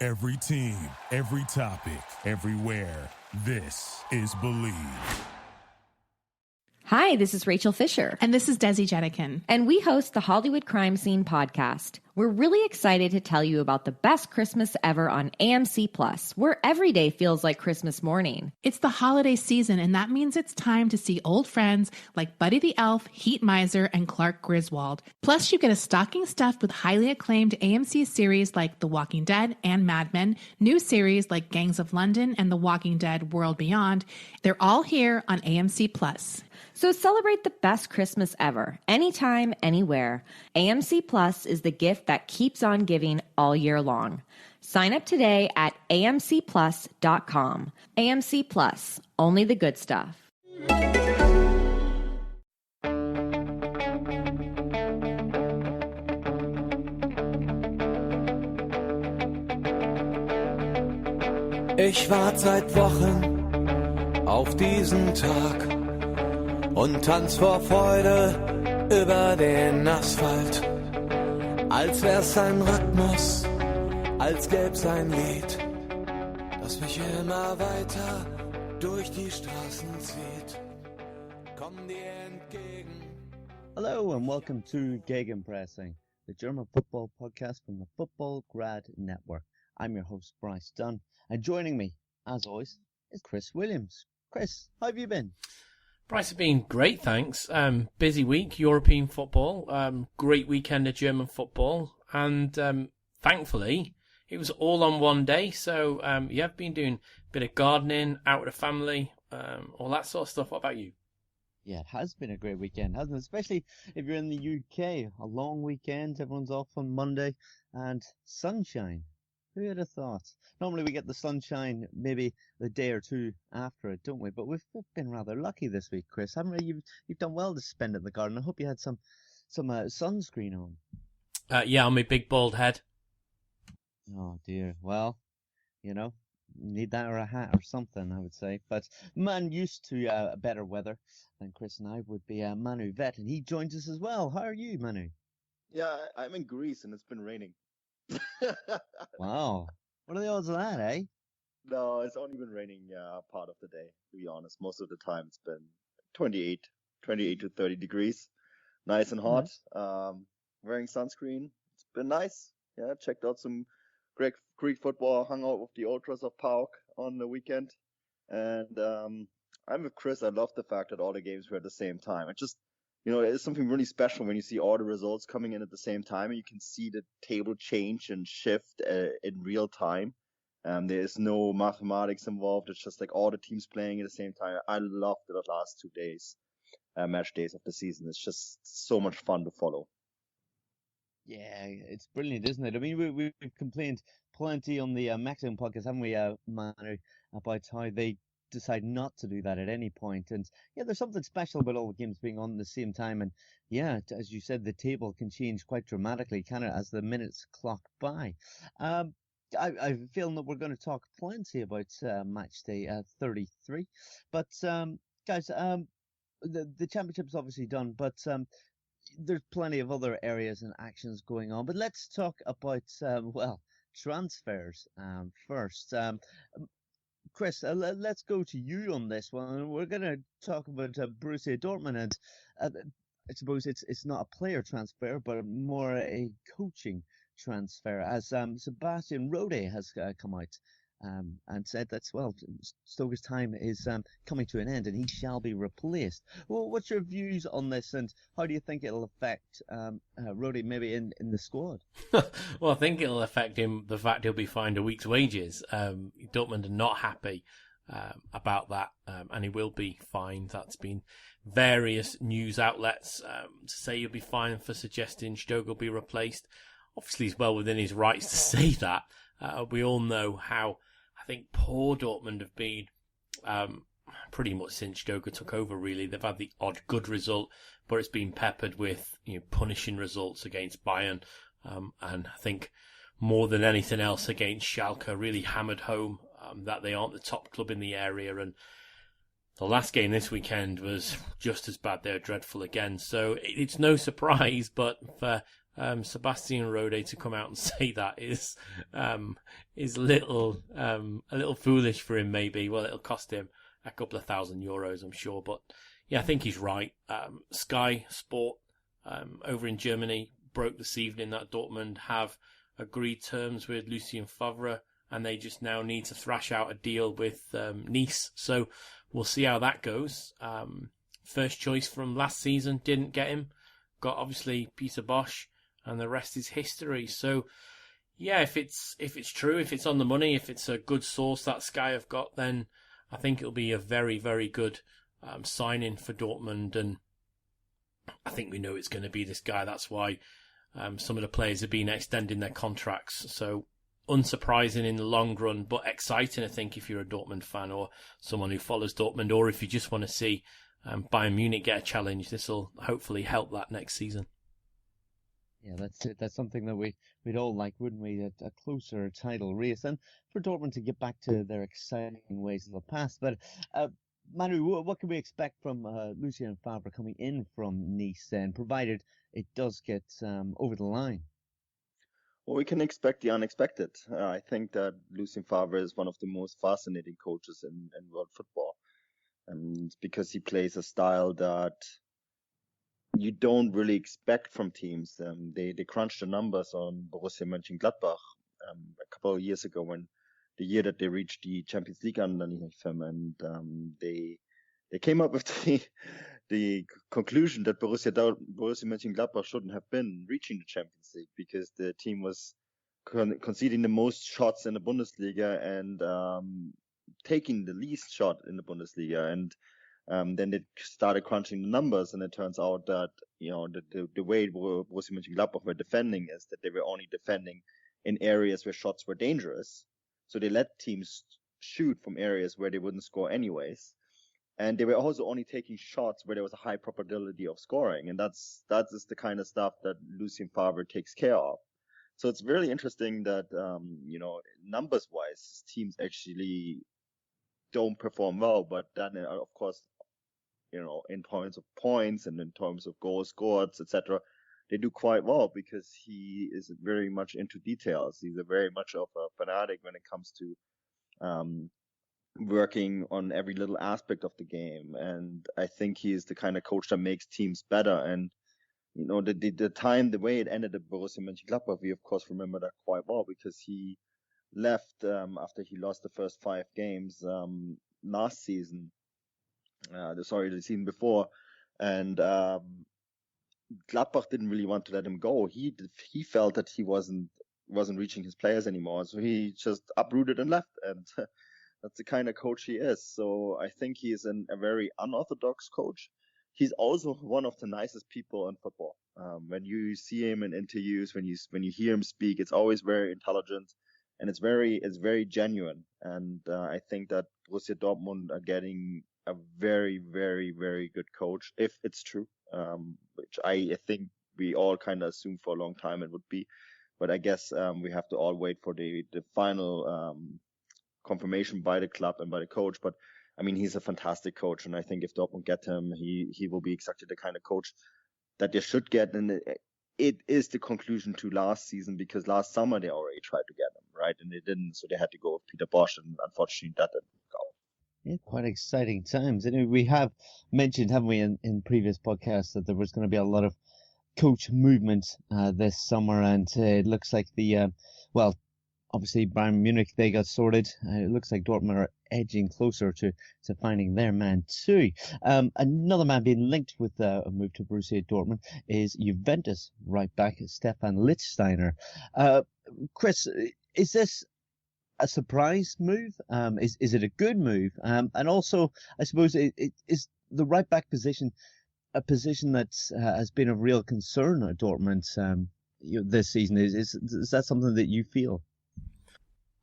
Every team, every topic, everywhere. This is Believe. Hi, this is Rachel Fisher. And this is Desi Jenikin. And we host the Hollywood Crime Scene podcast. We're really excited to tell you about the best Christmas ever on AMC+, where every day feels like Christmas morning. It's the holiday season, and that means it's time to see old friends like Buddy the Elf, Heat Miser, and Clark Griswold. Plus, you get a stocking stuffed with highly acclaimed AMC series like The Walking Dead and Mad Men, new series like Gangs of London and The Walking Dead World Beyond. They're all here on AMC+. So celebrate the best Christmas ever, anytime, anywhere. AMC Plus is the gift that keeps on giving all year long. Sign up today at amcplus.com. AMC Plus, only the good stuff. Ich warte seit Wochen auf diesen Tag und tanz vor Freude über den Asphalt, als wär's ein Rhythmus, als gäb's ein Lied, das mich immer weiter durch die Straßen zieht. Komm dir entgegen. Hello and welcome to Gegenpressing, the German football podcast from the Football Grad Network. I'm your host, Bryce Dunn, and joining me, as always, is Chris Williams. Chris, how have you been? Bryce, has been great, thanks. Busy week, European football, great weekend of German football, and thankfully, it was all on one day, so I've been doing a bit of gardening, out with the family, all that sort of stuff. What about you? Yeah, it has been a great weekend, hasn't it? Especially if you're in the UK, a long weekend, everyone's off on Monday, and sunshine. Who would have thought? Normally we get the sunshine maybe the day or two after it, don't we? But we've been rather lucky this week, Chris, haven't we? You've done well to spend it in the garden. I hope you had some sunscreen on. Yeah, on my big bald head. Oh dear. Well, need that or a hat or something, I would say. But man used to better weather than Chris and I would be Manu Veth, and he joins us as well. How are you, Manu? Yeah, I'm in Greece and it's been raining. Wow. What are the odds of that, eh? No, it's only been raining part of the day, to be honest. Most of the time it's been 28 to 30 degrees. Nice and hot. Wearing sunscreen. It's been nice. Yeah, checked out some Greek football, hung out with the Ultras of PAOK on the weekend. And I'm with Chris. I love the fact that all the games were at the same time. It just, it's something really special when you see all the results coming in at the same time and you can see the table change and shift in real time. There is no mathematics involved. It's just like all the teams playing at the same time. I love the last 2 days, match days of the season. It's just so much fun to follow. Yeah, it's brilliant, isn't it? I mean, we've complained plenty on the Mexican podcast, haven't we, Manu, about how they decide not to do that at any point. And yeah, there's something special about all the games being on at the same time. And yeah, as you said, the table can change quite dramatically, kind of as the minutes clock by. I feel that we're going to talk plenty about match day 33. But guys, the championship's obviously done, but there's plenty of other areas and actions going on. But let's talk about transfers first. Chris, let's go to you on this one. We're going to talk about Borussia Dortmund, and I suppose it's not a player transfer, but more a coaching transfer, as Sebastian Rode has come out and said that, Stoker's time is coming to an end and he shall be replaced. Well, what's your views on this, and how do you think it'll affect Rode maybe in the squad? Well, I think it'll affect him, the fact he'll be fined a week's wages. Dortmund are not happy about that, and he will be fined. That's been various news outlets to say he'll be fined for suggesting Stoker will be replaced. Obviously, he's well within his rights to say that. We all know how, I think, poor Dortmund have been pretty much since Stoker took over, really. They've had the odd good result, but it's been peppered with punishing results against Bayern. And I think more than anything else against Schalke really hammered home that they aren't the top club in the area. And the last game this weekend was just as bad. They're dreadful again. So it's no surprise, but for Sebastian Rode to come out and say that is a little foolish for him, maybe. Well, it'll cost him a couple of €1,000, I'm sure. But yeah, I think he's right. Sky Sport over in Germany broke this evening that Dortmund have agreed terms with Lucien Favre, and they just now need to thrash out a deal with Nice. So we'll see how that goes. First choice from last season, didn't get him. Got obviously Peter Bosch, and the rest is history. So yeah, if it's true, if it's on the money, if it's a good source that Sky have got, then I think it'll be a very, very good signing for Dortmund. And I think we know it's going to be this guy. That's why some of the players have been extending their contracts. So unsurprising in the long run, but exciting, I think, if you're a Dortmund fan or someone who follows Dortmund, or if you just want to see Bayern Munich get a challenge. This will hopefully help that next season. Yeah, that's it. That's something that we'd all like, wouldn't we? A closer title race, and for Dortmund to get back to their exciting ways of the past. But Manu, what can we expect from Lucien Favre coming in from Nice, and provided it does get over the line? Well, we can expect the unexpected. I think that Lucien Favre is one of the most fascinating coaches in world football, and because he plays a style that you don't really expect from teams. They crunched the numbers on Borussia Mönchengladbach a couple of years ago, when the year that they reached the Champions League underneath him, and they came up with the conclusion that Borussia Mönchengladbach shouldn't have been reaching the Champions League, because the team was conceding the most shots in the Bundesliga and taking the least shot in the Bundesliga. And then they started crunching the numbers, and it turns out that the way Borussia Mönchengladbach were defending is that they were only defending in areas where shots were dangerous. So they let teams shoot from areas where they wouldn't score anyways, and they were also only taking shots where there was a high probability of scoring, and that is the kind of stuff that Lucien Favre takes care of. So it's really interesting that numbers wise, teams actually don't perform well, but then of course, in terms of points and in terms of goals scored, etc., they do quite well, because he is very much into details. He's very much of a fanatic when it comes to working on every little aspect of the game. And I think he is the kind of coach that makes teams better. And the way it ended at Borussia Mönchengladbach, we of course remember that quite well, because he left after he lost the first 5 games last season. The season before, and Gladbach didn't really want to let him go. He felt that he wasn't reaching his players anymore, so he just uprooted and left. And that's the kind of coach he is. So I think he is a very unorthodox coach. He's also one of the nicest people in football. When you see him in interviews, when you hear him speak, it's always very intelligent, and it's very genuine. And I think that Borussia Dortmund are getting a very, very, very good coach, if it's true, which I think we all kind of assumed for a long time it would be. But I guess we have to all wait for the final confirmation by the club and by the coach. But I mean, he's a fantastic coach, and I think if Dortmund get him, he will be exactly the kind of coach that they should get. And it is the conclusion to last season, because last summer they already tried to get him, right? And they didn't, so they had to go with Peter Bosch, and unfortunately that didn't go. Yeah, quite exciting times. And we have mentioned, haven't we, in previous podcasts, that there was going to be a lot of coach movement this summer, and it looks like obviously Bayern Munich, they got sorted. It looks like Dortmund are edging closer to finding their man too. Another man being linked with a move to Borussia Dortmund is Juventus right back Stefan Lichtsteiner. Chris, is this a surprise move? Is it a good move? And also, I suppose, is the right back position a position that has been of real concern at Dortmund this season? Is that something that you feel?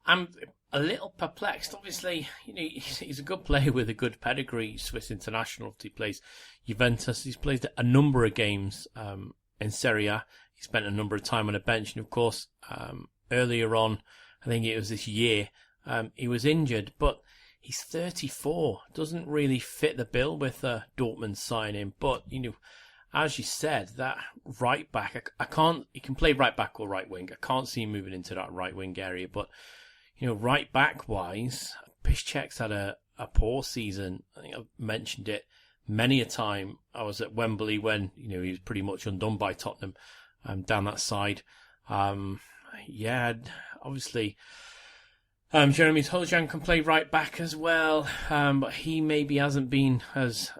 I'm a little perplexed. Obviously, he's a good player with a good pedigree, Swiss international. He plays Juventus. He's played a number of games in Serie A. He spent a number of time on a bench, and of course, earlier on, I think it was this year, he was injured, but he's 34. Doesn't really fit the bill with Dortmund signing. But, as you said, that right back, I can't, he can play right back or right wing. I can't see him moving into that right wing area, but, right back wise, Piszczek's had a poor season. I think I've mentioned it many a time. I was at Wembley when, he was pretty much undone by Tottenham, down that side. Obviously, Jeremy Toljan can play right back as well, but he maybe hasn't been as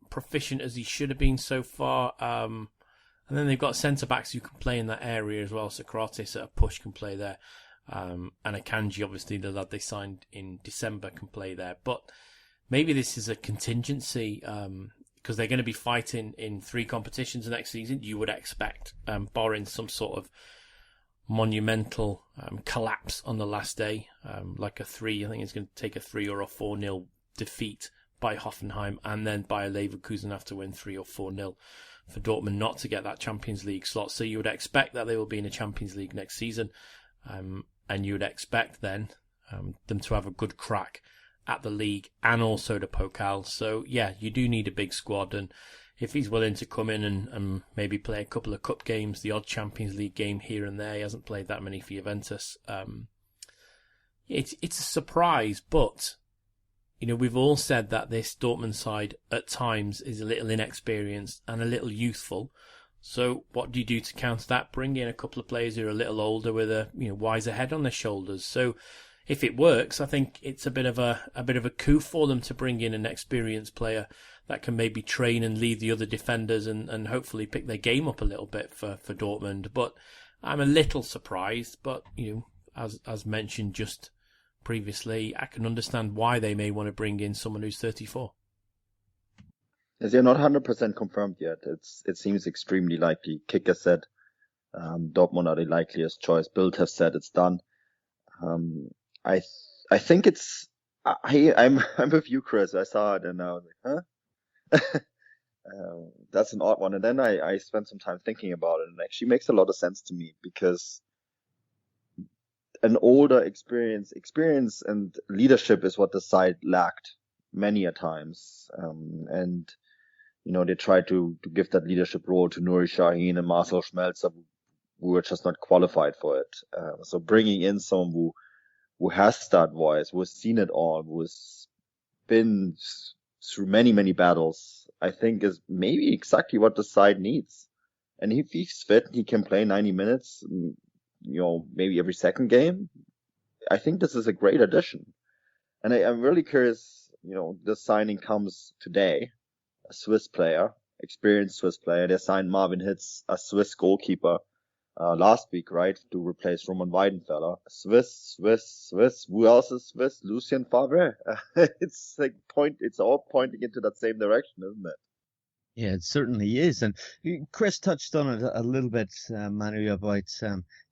proficient as he should have been so far. And then they've got centre backs who can play in that area as well. Socrates at a push can play there, and Akanji, obviously the lad they signed in December, can play there. But maybe this is a contingency because they're going to be fighting in 3 competitions next season. You would expect, barring some sort of monumental collapse on the last day, like I think it's going to take a 3 or a 4-0 defeat by Hoffenheim, and then Bayer Leverkusen have to win 3 or 4-0 for Dortmund not to get that Champions League slot. So you would expect that they will be in the Champions League next season, and you would expect then them to have a good crack at the league and also the Pokal. So yeah, you do need a big squad, and if he's willing to come in and maybe play a couple of cup games, the odd Champions League game here and there, he hasn't played that many for Juventus. It's a surprise, but we've all said that this Dortmund side at times is a little inexperienced and a little youthful. So what do you do to counter that? Bring in a couple of players who are a little older with a wiser head on their shoulders. So if it works, I think it's a bit of a coup for them to bring in an experienced player that can maybe train and lead the other defenders and hopefully pick their game up a little bit for Dortmund. But I'm a little surprised. But as mentioned just previously, I can understand why they may want to bring in someone who's 34. As they're not 100% confirmed yet. It seems extremely likely. Kicker said Dortmund are the likeliest choice. Bild have said it's done. I think it's. I'm with you, Chris. I saw it and I was like, huh? That's an odd one. And then I spent some time thinking about it, and it actually makes a lot of sense to me because an older experience and leadership is what the side lacked many a times. And they tried to give that leadership role to Nuri Sahin and Marcel Schmelzer, who were just not qualified for it. So bringing in someone who has that voice, who has seen it all, who has been through many, many battles, I think is maybe exactly what the side needs. And if he's fit, he can play 90 minutes, maybe every second game. I think this is a great addition. And I'm really curious, this signing comes today, a Swiss player, experienced Swiss player. They signed Marvin Hitz, a Swiss goalkeeper, last week, right, to replace Roman Weidenfeller. Swiss. Who else is Swiss? Lucien Favre. It's all pointing into that same direction, isn't it? Yeah, it certainly is. And Chris touched on it a little bit, Manu, about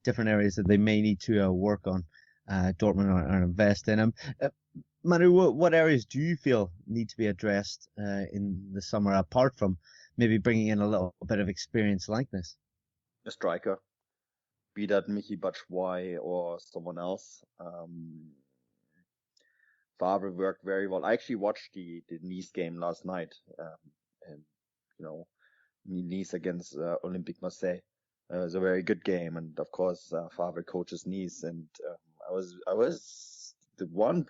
different areas that they may need to work on, Dortmund or invest in. Manu, what areas do you feel need to be addressed in the summer, apart from maybe bringing in a little bit of experience like this? A striker. Be that Michi Batshuayi or someone else. Favre worked very well. I actually watched the Nice game last night. And Nice against Olympique Marseille. It was a very good game, and of course Favre coaches Nice, and I was the one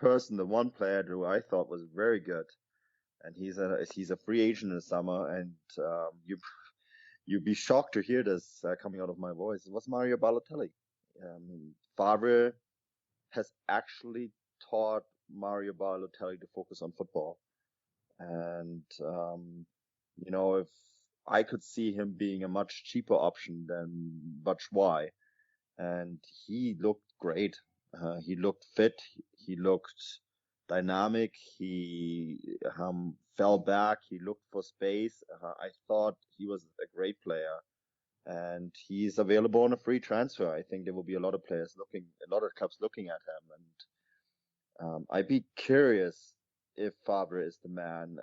player who I thought was very good, and he's a free agent in the summer, and you'd be shocked to hear this coming out of my voice. It was Mario Balotelli. Favre has actually taught Mario Balotelli to focus on football, and if I could see him being a much cheaper option than Batshuayi, and he looked great. He looked fit. He looked dynamic. He fell back. He looked for space. I thought he was a great player, and he's available on a free transfer. I think there will be a lot of clubs looking at him, and I'd be curious if Favre is the man,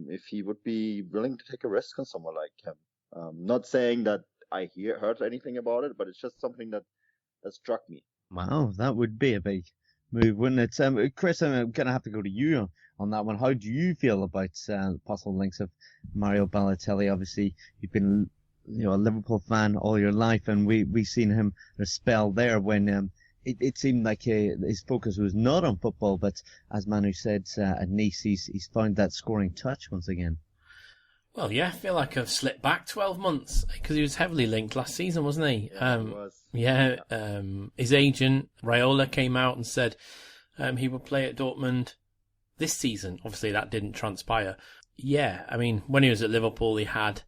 if he would be willing to take a risk on someone like him. Not saying that I heard anything about it, but it's just something that struck me. Wow, that would be a big move, wouldn't it? Chris, I'm going to have to go to you on that one. How do you feel about the possible links of Mario Balotelli? Obviously, you've been a Liverpool fan all your life, and we seen him a spell there when it seemed like his focus was not on football, but as Manu said at Nice, he's found that scoring touch once again. Well, yeah, I feel like I've slipped back 12 months because he was heavily linked last season, wasn't he? Yeah, he was. His agent, Raiola, came out and said he would play at Dortmund this season. Obviously, that didn't transpire. Yeah, I mean, when he was at Liverpool, he had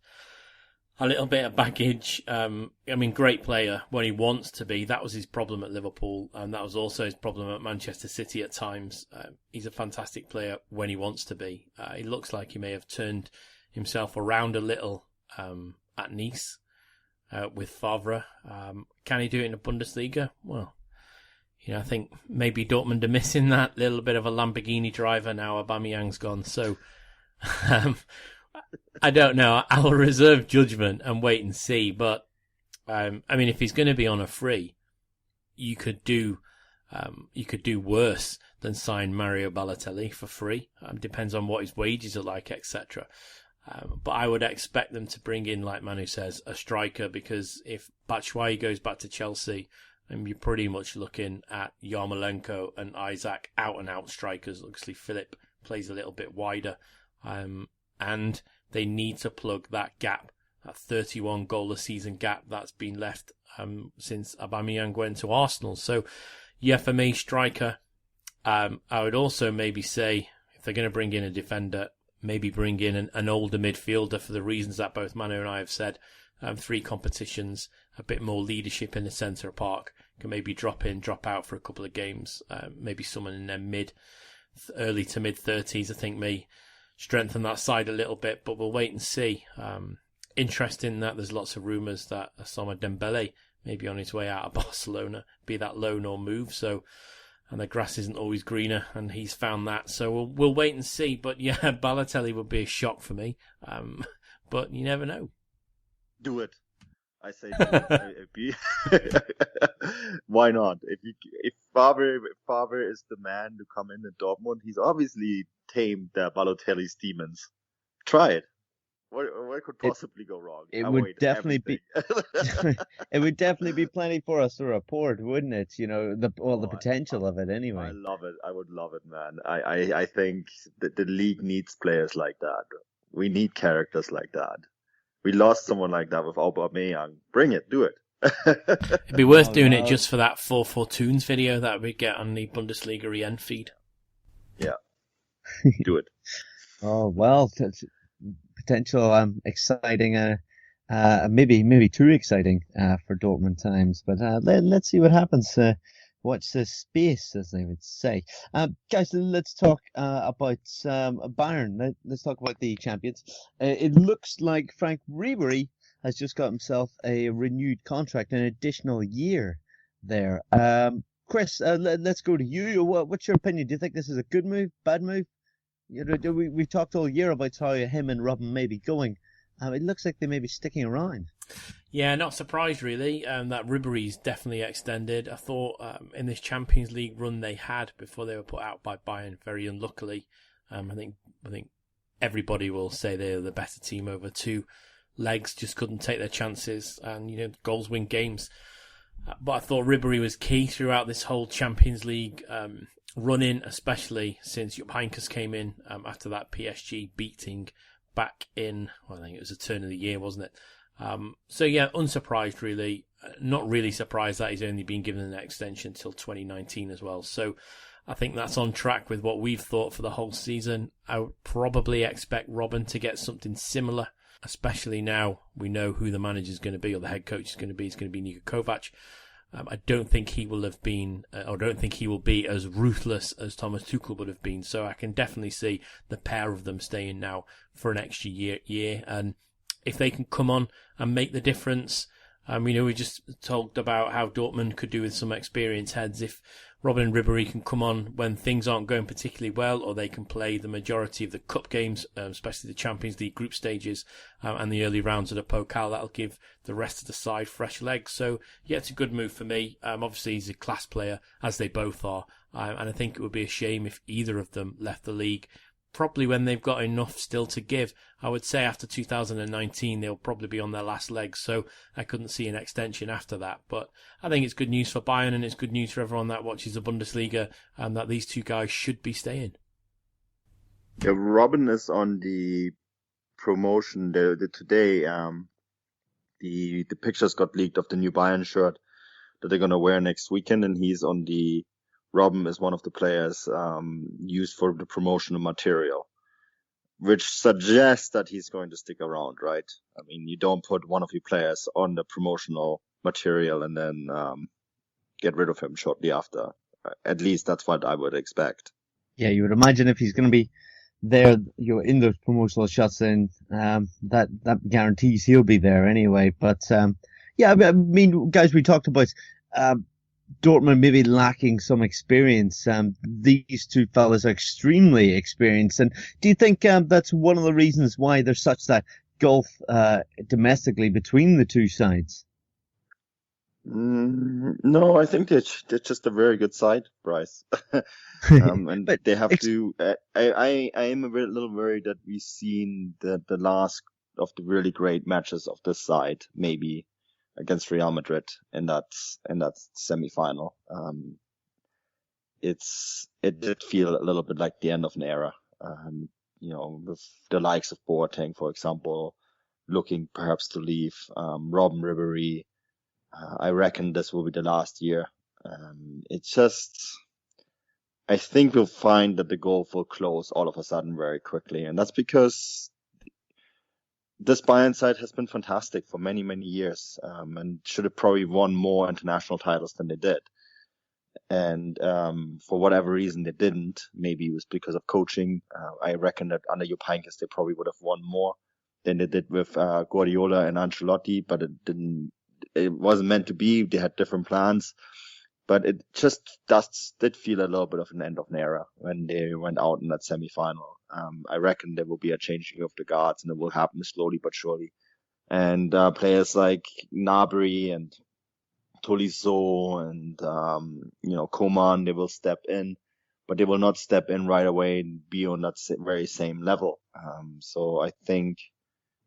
a little bit of baggage. Great player when he wants to be. That was his problem at Liverpool, and that was also his problem at Manchester City at times. He's a fantastic player when he wants to be. It looks like he may have turned himself around a little at Nice with Favre. Can he do it in the Bundesliga? Well, I think maybe Dortmund are missing that little bit of a Lamborghini driver now Aubameyang's gone. So I don't know. I'll reserve judgment and wait and see. But if he's going to be on a free, you could do worse than sign Mario Balotelli for free. Depends on what his wages are like, etc. But I would expect them to bring in, like Manu says, a striker, because if Batshuayi goes back to Chelsea, you're pretty much looking at Yarmolenko and Isaac out-and-out strikers. Obviously, Philip plays a little bit wider. And they need to plug that gap, that 31 goal a season gap that's been left since Aubameyang went to Arsenal. So, yeah, for me, striker. I would also maybe say, if they're going to bring in a defender, maybe bring in an older midfielder for the reasons that both Manu and I have said. 3 competitions, a bit more leadership in the centre of park. Can maybe drop in, drop out for a couple of games. Maybe someone in their early to mid-30s, I think, may strengthen that side a little bit, but we'll wait and see. Interesting that there's lots of rumours that Osama Dembele may be on his way out of Barcelona, be that loan or move. So, and the grass isn't always greener, and he's found that. So we'll wait and see. But yeah, Balotelli would be a shock for me. But you never know. Do it. I say do it. Why not? If Favre is the man to come in at Dortmund, he's obviously tamed Balotelli's demons. Try it. What could possibly go wrong? It would definitely be. It would definitely be plenty for us to report, wouldn't it? The potential of it anyway. I love it. I would love it, man. I think that the league needs players like that. We need characters like that. We lost someone like that with Aubameyang. Bring it. Do it. It'd be worth doing it just for that 4 Toons video that we get on the Bundesliga EN feed. Yeah. Do it. Oh, well, potential exciting, maybe too exciting for Dortmund times. But let's see what happens. Watch this space, as they would say. Guys, let's talk about Bayern. Let's talk about the champions. It looks like Frank Ribery has just got himself a renewed contract, an additional year there. Chris, let's go to you. What's your opinion? Do you think this is a good move, bad move? We've talked all year about how him and Robin may be going. It looks like they may be sticking around. Yeah, not surprised really. That Ribery's definitely extended. I thought in this Champions League run they had before they were put out by Bayern, very unluckily. I think everybody will say they're the better team over 2 legs, just couldn't take their chances, and goals win games. But I thought Ribery was key throughout this whole Champions League run-in, especially since Jupp Heynckes came in after that PSG beating back in, I think it was a turn of the year, wasn't it? So yeah, unsurprised really. Not really surprised that he's only been given an extension till 2019 as well. So I think that's on track with what we've thought for the whole season. I would probably expect Robin to get something similar, especially now we know who the manager's going to be, or the head coach is going to be. It's going to be Niko Kovac. I don't think he will have been, or don't think he will be as ruthless as Thomas Tuchel would have been. So I can definitely see the pair of them staying now for an extra year. And if they can come on and make the difference, we just talked about how Dortmund could do with some experienced heads. If Robin and Ribery can come on when things aren't going particularly well, or they can play the majority of the cup games, especially the Champions League group stages and the early rounds of the Pokal, that'll give the rest of the side fresh legs. So, yeah, it's a good move for me. Obviously, he's a class player, as they both are. And I think it would be a shame if either of them left the league, probably when they've got enough still to give. I would say after 2019, they'll probably be on their last legs, so I couldn't see an extension after that. But I think it's good news for Bayern, and it's good news for everyone that watches the Bundesliga, and that these two guys should be staying. Yeah, Robin is on the promotion today. The pictures got leaked of the new Bayern shirt that they're gonna wear next weekend, and he's on the. Robin is one of the players used for the promotional material, which suggests that he's going to stick around, right? I mean, you don't put one of your players on the promotional material and then get rid of him shortly after. At least that's what I would expect. Yeah, you would imagine if he's going to be there, you're in those promotional shots, then that guarantees he'll be there anyway. But yeah, I mean, guys, we talked about Dortmund maybe lacking some experience. These two fellas are extremely experienced. And do you think that's one of the reasons why there's such that gulf domestically between the two sides? No, I think they're just a very good side, Bryce. And but they have to. I am a little worried that we've seen the last of the really great matches of this side, maybe against Real Madrid in that semi-final. It did feel a little bit like the end of an era. With the likes of Boateng, for example, looking perhaps to leave. Robben, Ribéry. I reckon this will be the last year. I think we'll find that the gulf will close all of a sudden very quickly, and that's because this Bayern side has been fantastic for many, many years, and should have probably won more international titles than they did. And for whatever reason, they didn't. Maybe it was because of coaching. I reckon that under Jupp Heynckes, they probably would have won more than they did with Guardiola and Ancelotti, but it wasn't meant to be. They had different plans. But it just did feel a little bit of an end of an era when they went out in that semi-final. I reckon there will be a changing of the guards, and it will happen slowly but surely. And players like Gnabry and Tolisso and Coman, they will step in, but they will not step in right away and be on that very same level. So I think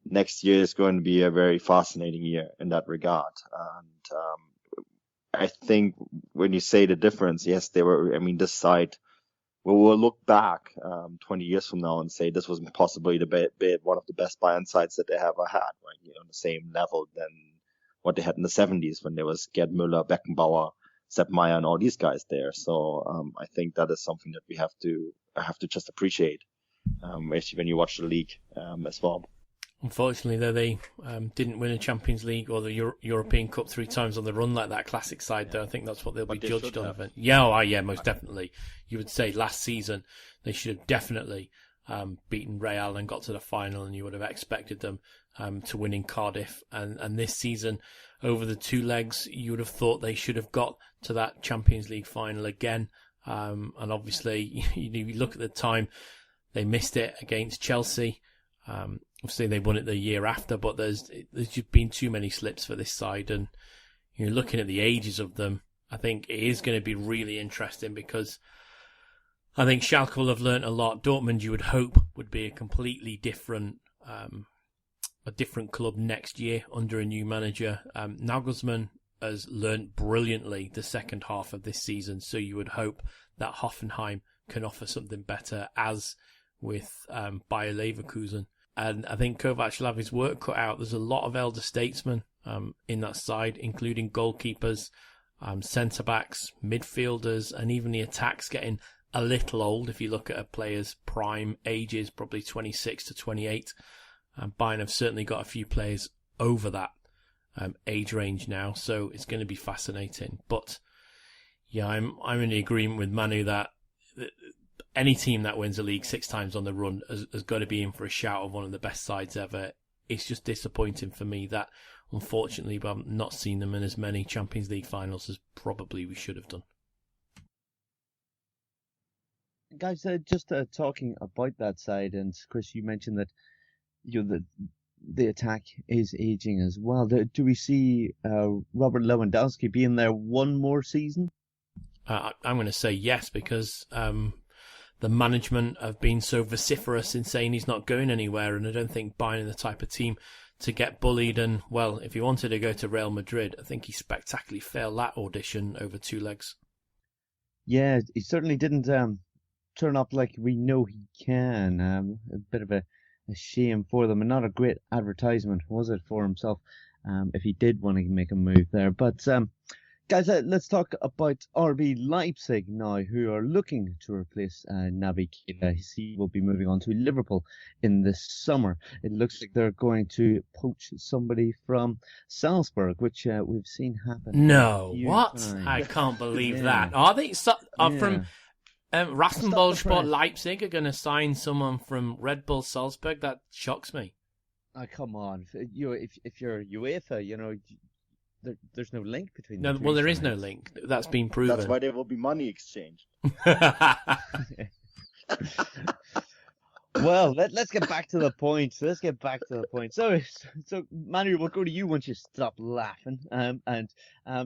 next year is going to be a very fascinating year in that regard. And I think when you say the difference, yes, this side, we'll look back 20 years from now and say this was possibly one of the best Bayern sides that they ever had, right? On the same level than what they had in the 70s when there was Gerd Müller, Beckenbauer, Sepp Maier, and all these guys there. So I think that is something that we have to just appreciate, especially when you watch the league as well. Unfortunately, though, they didn't win a Champions League or the European Cup 3 times on the run like that classic side, though. I think that's what they'll be judged on. Yeah, most definitely. You would say last season they should have definitely beaten Real and got to the final, and you would have expected them to win in Cardiff. And this season, over the 2 legs, you would have thought they should have got to that Champions League final again. And obviously, you look at the time, they missed it against Chelsea. Obviously, they won it the year after, but there's just been too many slips for this side. And you're looking at the ages of them, I think it is going to be really interesting, because I think Schalke will have learnt a lot. Dortmund, you would hope, would be a completely different club next year under a new manager. Nagelsmann has learnt brilliantly the second half of this season, so you would hope that Hoffenheim can offer something better, as with Bayer Leverkusen. And I think Kovac will have his work cut out. There's a lot of elder statesmen in that side, including goalkeepers, centre-backs, midfielders, and even the attack's getting a little old. If you look at a player's prime ages, probably 26 to 28. Bayern have certainly got a few players over that age range now, so it's going to be fascinating. But yeah, I'm in the agreement with Manu that any team that wins a league 6 times on the run has got to be in for a shout of one of the best sides ever. It's just disappointing for me that, unfortunately, I've not seen them in as many Champions League finals as probably we should have done. Guys, just talking about that side, and Chris, you mentioned that the attack is aging as well. Do we see Robert Lewandowski being there one more season? I'm going to say yes, because the management have been so vociferous in saying he's not going anywhere, and I don't think Bayern are the type of team to get bullied. And, well, if he wanted to go to Real Madrid, I think he spectacularly failed that audition over 2 legs. Yeah, he certainly didn't turn up like we know he can. A bit of a shame for them, and not a great advertisement, was it, for himself, if he did want to make a move there. But guys, let's talk about RB Leipzig now, who are looking to replace Naby Keita. He will be moving on to Liverpool in the summer. It looks like they're going to poach somebody from Salzburg, which we've seen happen. No, what? Times. I can't believe Yeah. that. Are they from Rasenballsport press. Leipzig are going to sign someone from Red Bull Salzburg? That shocks me. Oh, come on. If you're UEFA, there's no link between No, the well, there is no sides. link. That's been proven. That's why there will be money exchange. Well, let's get back to the point. So Manuel, we'll go to you once you stop laughing, and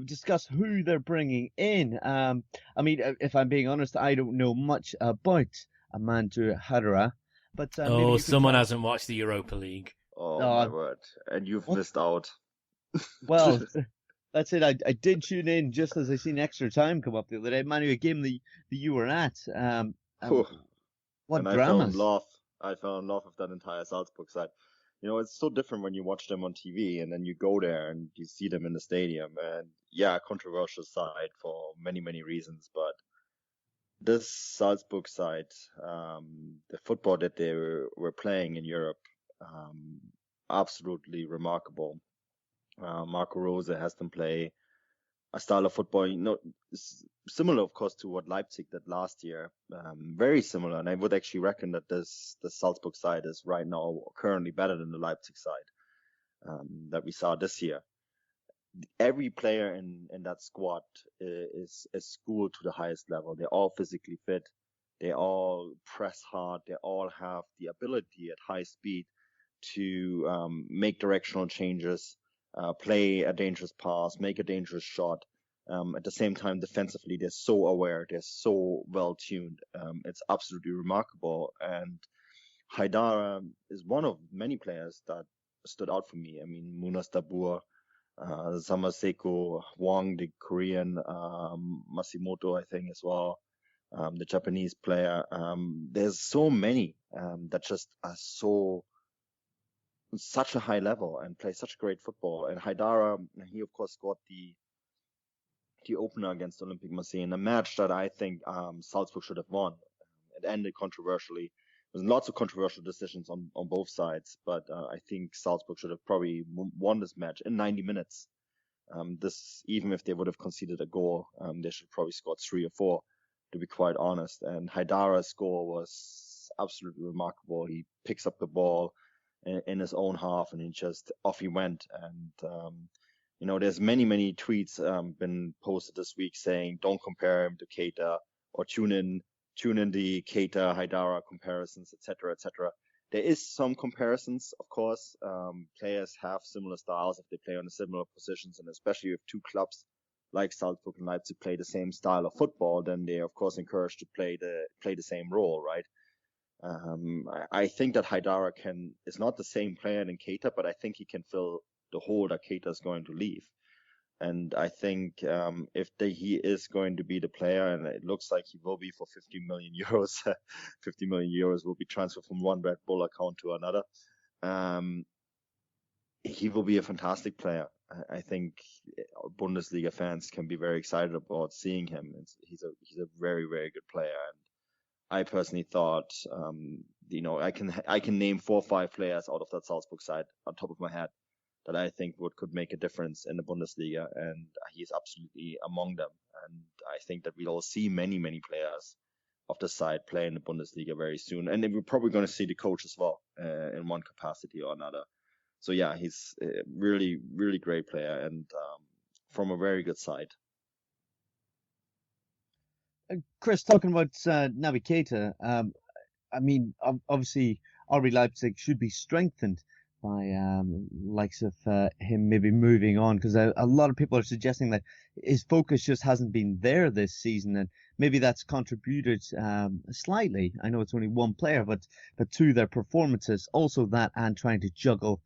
discuss who they're bringing in. I mean, if I'm being honest, I don't know much about Amandu Hadra, but maybe you could someone tell- hasn't watched the Europa League. Oh, Oh, my word. And you've missed out. Well, that's it. I did tune in just as I seen Extra Time come up the other day. Manuel, a game that you were at. Whew. What And dramas? I fell in love with that entire Salzburg side. It's so different when you watch them on TV and then you go there and you see them in the stadium. And yeah, controversial side for many, many reasons. But this Salzburg side, the football that they were playing in Europe, absolutely remarkable. Marco Rose has them play a style of football, similar, of course, to what Leipzig did last year. Very similar, and I would actually reckon that the Salzburg side is right now currently better than the Leipzig side that we saw this year. Every player in that squad is schooled to the highest level. They're all physically fit. They all press hard. They all have the ability at high speed to make directional changes, play a dangerous pass, make a dangerous shot. At the same time, defensively, they're so aware. They're so well tuned. It's absolutely remarkable. And Haidara is one of many players that stood out for me. I mean, Munas Dabur, Samaseko, Wang, the Korean, Masimoto, I think, as well, the Japanese player. There's so many that just are such a high level and play such great football. And Haidara, he of course scored the opener against Olympique Marseille in a match that I think Salzburg should have won. It ended controversially. There's lots of controversial decisions on both sides, but I think Salzburg should have probably won this match in 90 minutes. Even if they would have conceded a goal, they should probably scored 3 or 4, to be quite honest. And Haidara's score was absolutely remarkable. He picks up the ball in his own half, and off he went. And there's many tweets been posted this week saying don't compare him to Keita, or tune in the Keita Haidara comparisons, etc., etc. There is some comparisons, of course. Players have similar styles if they play on similar positions, and especially if two clubs like Salzburg and Leipzig play the same style of football, then they're of course encouraged to play the same role, right? I think that Haidara is not the same player than Keita, but I think he can fill the hole that Keita is going to leave. And I think he is going to be the player, and it looks like he will be for 50 million euros. 50 million euros will be transferred from one Red Bull account to another. He will be a fantastic player. I think Bundesliga fans can be very excited about seeing him. He's a very, very good player. And I personally thought, I can name 4 or 5 players out of that Salzburg side on top of my head that I think could make a difference in the Bundesliga, and he's absolutely among them. And I think that we'll see many, many players of the side play in the Bundesliga very soon, and then we're probably going to see the coach as well in one capacity or another. So yeah, he's a really, really great player, and from a very good side. Chris, talking about Naby Keita, I mean, obviously RB Leipzig should be strengthened by likes of him maybe moving on, because a lot of people are suggesting that his focus just hasn't been there this season, and maybe that's contributed slightly. I know it's only one player, but to their performances, also that and trying to juggle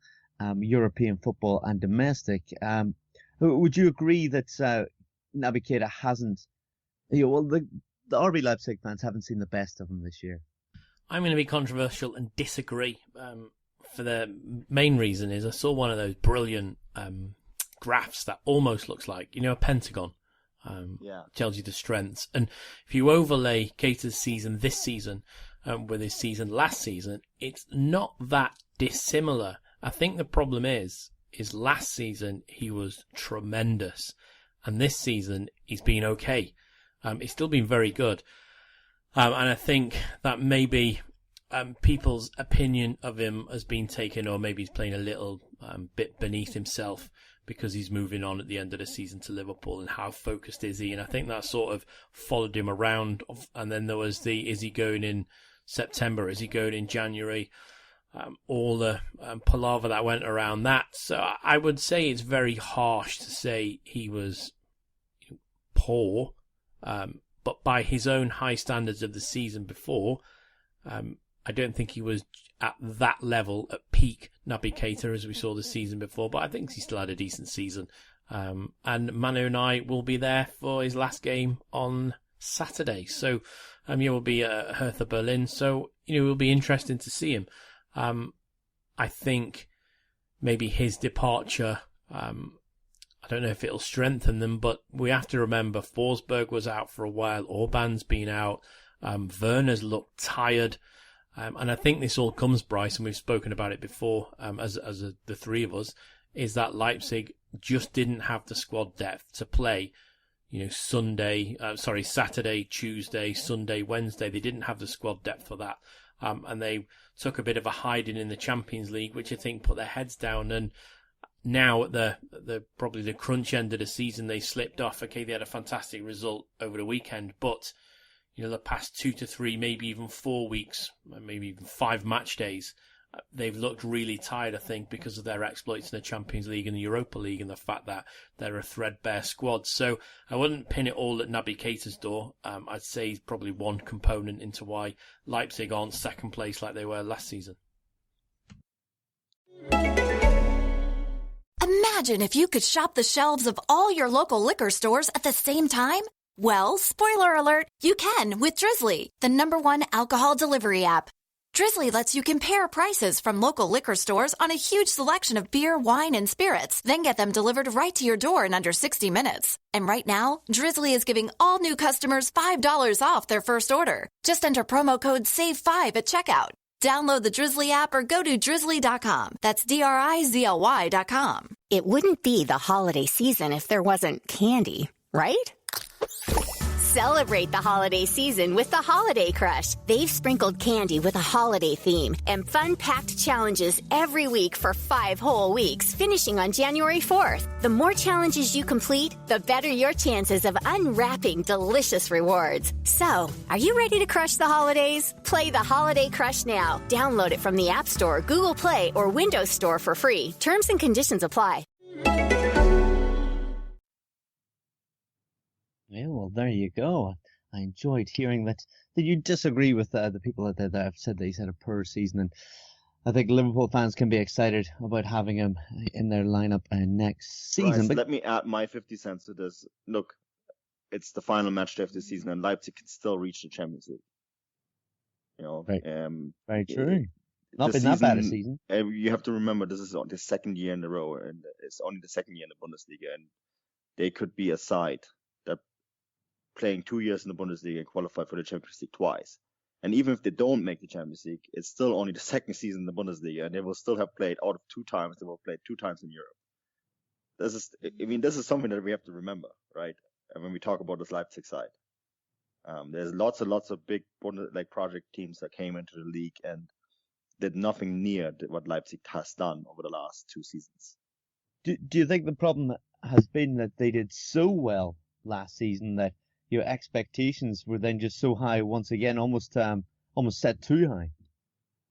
European football and domestic. Would you agree that Naby Keita hasn't? The RB Leipzig fans haven't seen the best of him this year. I'm going to be controversial and disagree. For the main reason is I saw one of those brilliant graphs that almost looks like, a pentagon. Tells you the strengths. And if you overlay Keita's season this season with his season last season, it's not that dissimilar. I think the problem is last season he was tremendous, and this season he's been okay. He's still been very good. And I think that maybe people's opinion of him has been taken, or maybe he's playing a little bit beneath himself because he's moving on at the end of the season to Liverpool, and how focused is he? And I think that sort of followed him around. And then there was is he going in September? Is he going in January? All the palaver that went around that. So I would say it's very harsh to say he was poor, but by his own high standards of the season before, I don't think he was at that level at peak Naby Keita as we saw the season before, but I think he still had a decent season. And Manu and I will be there for his last game on Saturday. So we'll be at Hertha Berlin. So, it will be interesting to see him. I think maybe his departure, I don't know if it'll strengthen them, but we have to remember Forsberg was out for a while. Orban's been out. Werner's looked tired. And I think this all comes, Bryce, and we've spoken about it before, as the three of us, is that Leipzig just didn't have the squad depth to play, Saturday, Tuesday, Sunday, Wednesday. They didn't have the squad depth for that. And they took a bit of a hiding in the Champions League, which I think put their heads down. And now at the probably the crunch end of the season, they slipped off. Okay, they had a fantastic result over the weekend, but the past 2 to 3, maybe even 4 weeks, maybe even 5 match days, they've looked really tired, I think, because of their exploits in the Champions League and the Europa League and the fact that they're a threadbare squad. So I wouldn't pin it all at Naby Keita's door. I'd say he's probably one component into why Leipzig aren't second place like they were last season. Imagine if you could shop the shelves of all your local liquor stores at the same time. Well, spoiler alert, you can with Drizzly, the #1 alcohol delivery app. Drizzly lets you compare prices from local liquor stores on a huge selection of beer, wine, and spirits, then get them delivered right to your door in under 60 minutes. And right now, Drizzly is giving all new customers $5 off their first order. Just enter promo code SAVE5 at checkout. Download the Drizzly app or go to drizzly.com. That's DRIZLY.com. It wouldn't be the holiday season if there wasn't candy, right? Celebrate the holiday season with the Holiday Crush. They've sprinkled candy with a holiday theme and fun-packed challenges every week for 5 whole weeks, finishing on January 4th. The more challenges you complete, the better your chances of unwrapping delicious rewards. So, are you ready to crush the holidays? Play the Holiday Crush now. Download it from the App Store, Google Play, or Windows Store for free. Terms and conditions apply. Yeah, well, there you go. I enjoyed hearing that you disagree with the people out there that have said that he's had a poor season, and I think Liverpool fans can be excited about having him in their lineup next season. Bryce, let me add my 50 cents to this. Look, it's the final match day of the season, and Leipzig can still reach the Champions League. Right. Very true. Not been that bad a season. You have to remember this is the second year in a row, and it's only the second year in the Bundesliga, and they could be a side that playing 2 years in the Bundesliga and qualify for the Champions League twice. And even if they don't make the Champions League, it's still only the second season in the Bundesliga, and they will still have played out of 2 times. They will play 2 times in Europe. This is something that we have to remember, right? And when we talk about this Leipzig side, there's lots and lots of big project teams that came into the league and did nothing near what Leipzig has done over the last 2 seasons. Do you think the problem has been that they did so well last season that your expectations were then just so high once again, almost set too high?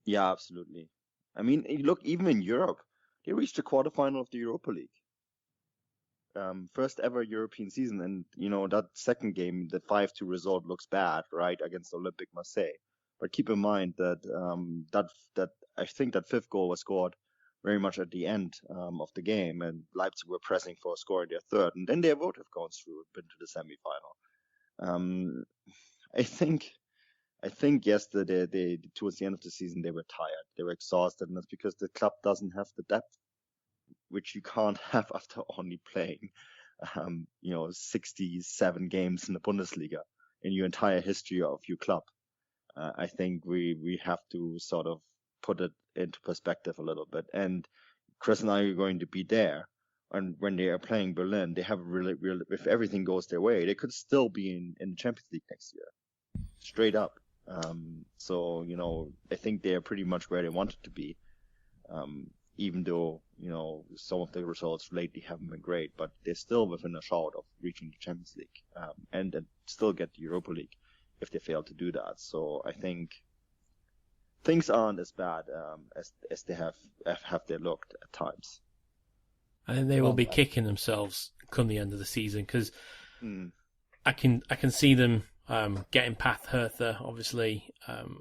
Yeah, absolutely. I mean, look, even in Europe, they reached the quarterfinal of the Europa League. First ever European season, and that second game, the 5-2 result looks bad, right, against Olympique Marseille. But keep in mind that that I think that fifth goal was scored very much at the end of the game, and Leipzig were pressing for scoring their third, and then they would have gone through, been to the semi-final. I think yesterday, towards the end of the season, they were tired, they were exhausted, and that's because the club doesn't have the depth, which you can't have after only playing, 67 games in the Bundesliga in your entire history of your club. I think we have to sort of put it into perspective a little bit. And Chris and I are going to be there. And when they are playing Berlin, they have really, if everything goes their way, they could still be in the Champions League next year. Straight up. So, I think they are pretty much where they wanted to be. Even though, some of the results lately haven't been great, but they're still within a shout of reaching the Champions League, and still get the Europa League if they fail to do that. So I think things aren't as bad as they have they looked at times. I think they will be kicking themselves come the end of the season, because I can see them getting past Hertha. Obviously,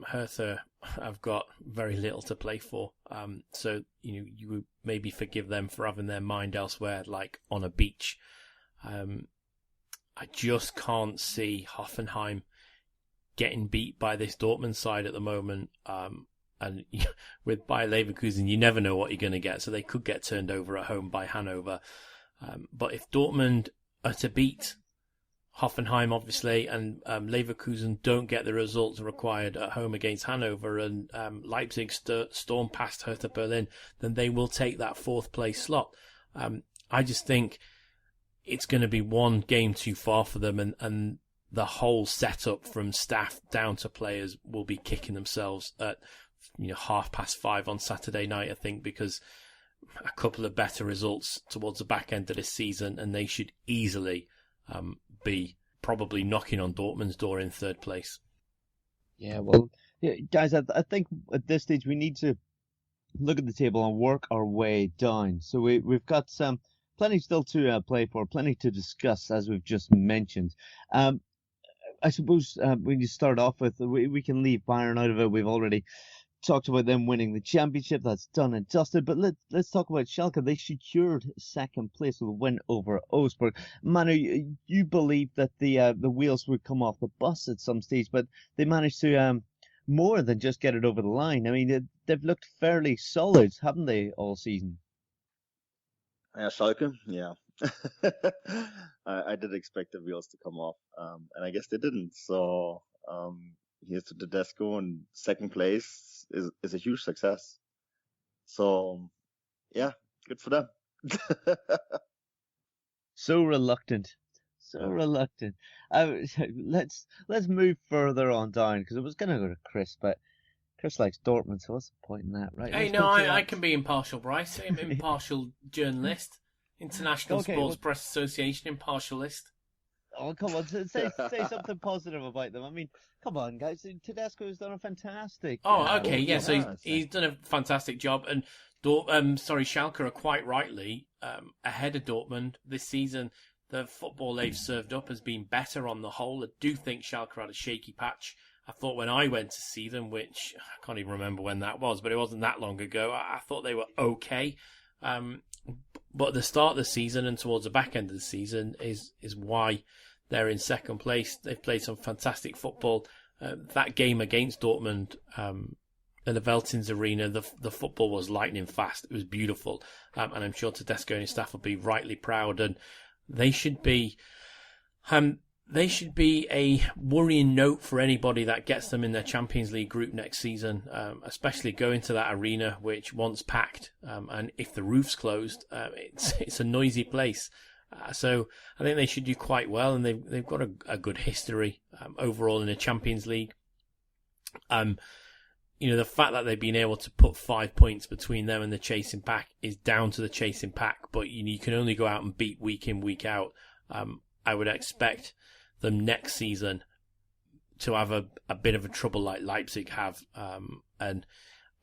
Hertha have got very little to play for, so you would maybe forgive them for having their mind elsewhere, like on a beach. I just can't see Hoffenheim getting beat by this Dortmund side at the moment. And with Bayer Leverkusen, you never know what you're going to get, so they could get turned over at home by Hanover. But if Dortmund are to beat Hoffenheim, obviously, and Leverkusen don't get the results required at home against Hanover, and Leipzig storm past Hertha Berlin, then they will take that fourth place slot. I just think it's going to be one game too far for them, and the whole setup from staff down to players will be kicking themselves at 5:30 on Saturday night, I think, because a couple of better results towards the back end of this season, and they should easily be probably knocking on Dortmund's door in third place. Yeah, well, guys, I think at this stage we need to look at the table and work our way down. So we've got plenty still to play for, plenty to discuss, as we've just mentioned. I suppose when you start off with, we can leave Bayern out of it. We've already talked about them winning the championship. That's done and dusted. But let's talk about Schalke. They secured second place with a win over Augsburg. Manu, you believe that the wheels would come off the bus at some stage, but they managed to more than just get it over the line. I mean, they've looked fairly solid, haven't they, all season? Yeah, Schalke, yeah. I did expect the wheels to come off, and I guess they didn't. So here's to Tedesco, and second place is a huge success. So yeah, good for them. So reluctant. Let's move further on down, because it was going to go to Chris, but Chris likes Dortmund, so what's the point in that, right? Hey, no, I can be impartial, Bryce. I'm an impartial journalist. International Sports Press Association impartialist. Oh, come on, say something positive about them. I mean, come on, guys. Tedesco's done a fantastic. Oh, okay, yeah. So he's done a fantastic job, and Schalke are quite rightly ahead of Dortmund this season. The football they've served up has been better on the whole. I do think Schalke had a shaky patch. I thought when I went to see them, which I can't even remember when that was, but it wasn't that long ago, I thought they were okay. But at the start of the season and towards the back end of the season is why they're in second place. They've played some fantastic football. That game against Dortmund in the Veltins Arena, the football was lightning fast. It was beautiful. And I'm sure Tedesco and his staff will be rightly proud. And they should be a worrying note for anybody that gets them in their Champions League group next season, especially going to that arena, which once packed, and if the roof's closed, it's a noisy place. So I think they should do quite well, and they've got a good history overall in the Champions League. The fact that they've been able to put 5 points between them and the chasing pack is down to the chasing pack, but you can only go out and beat week in, week out. I would expect them next season to have a bit of a trouble like Leipzig have, and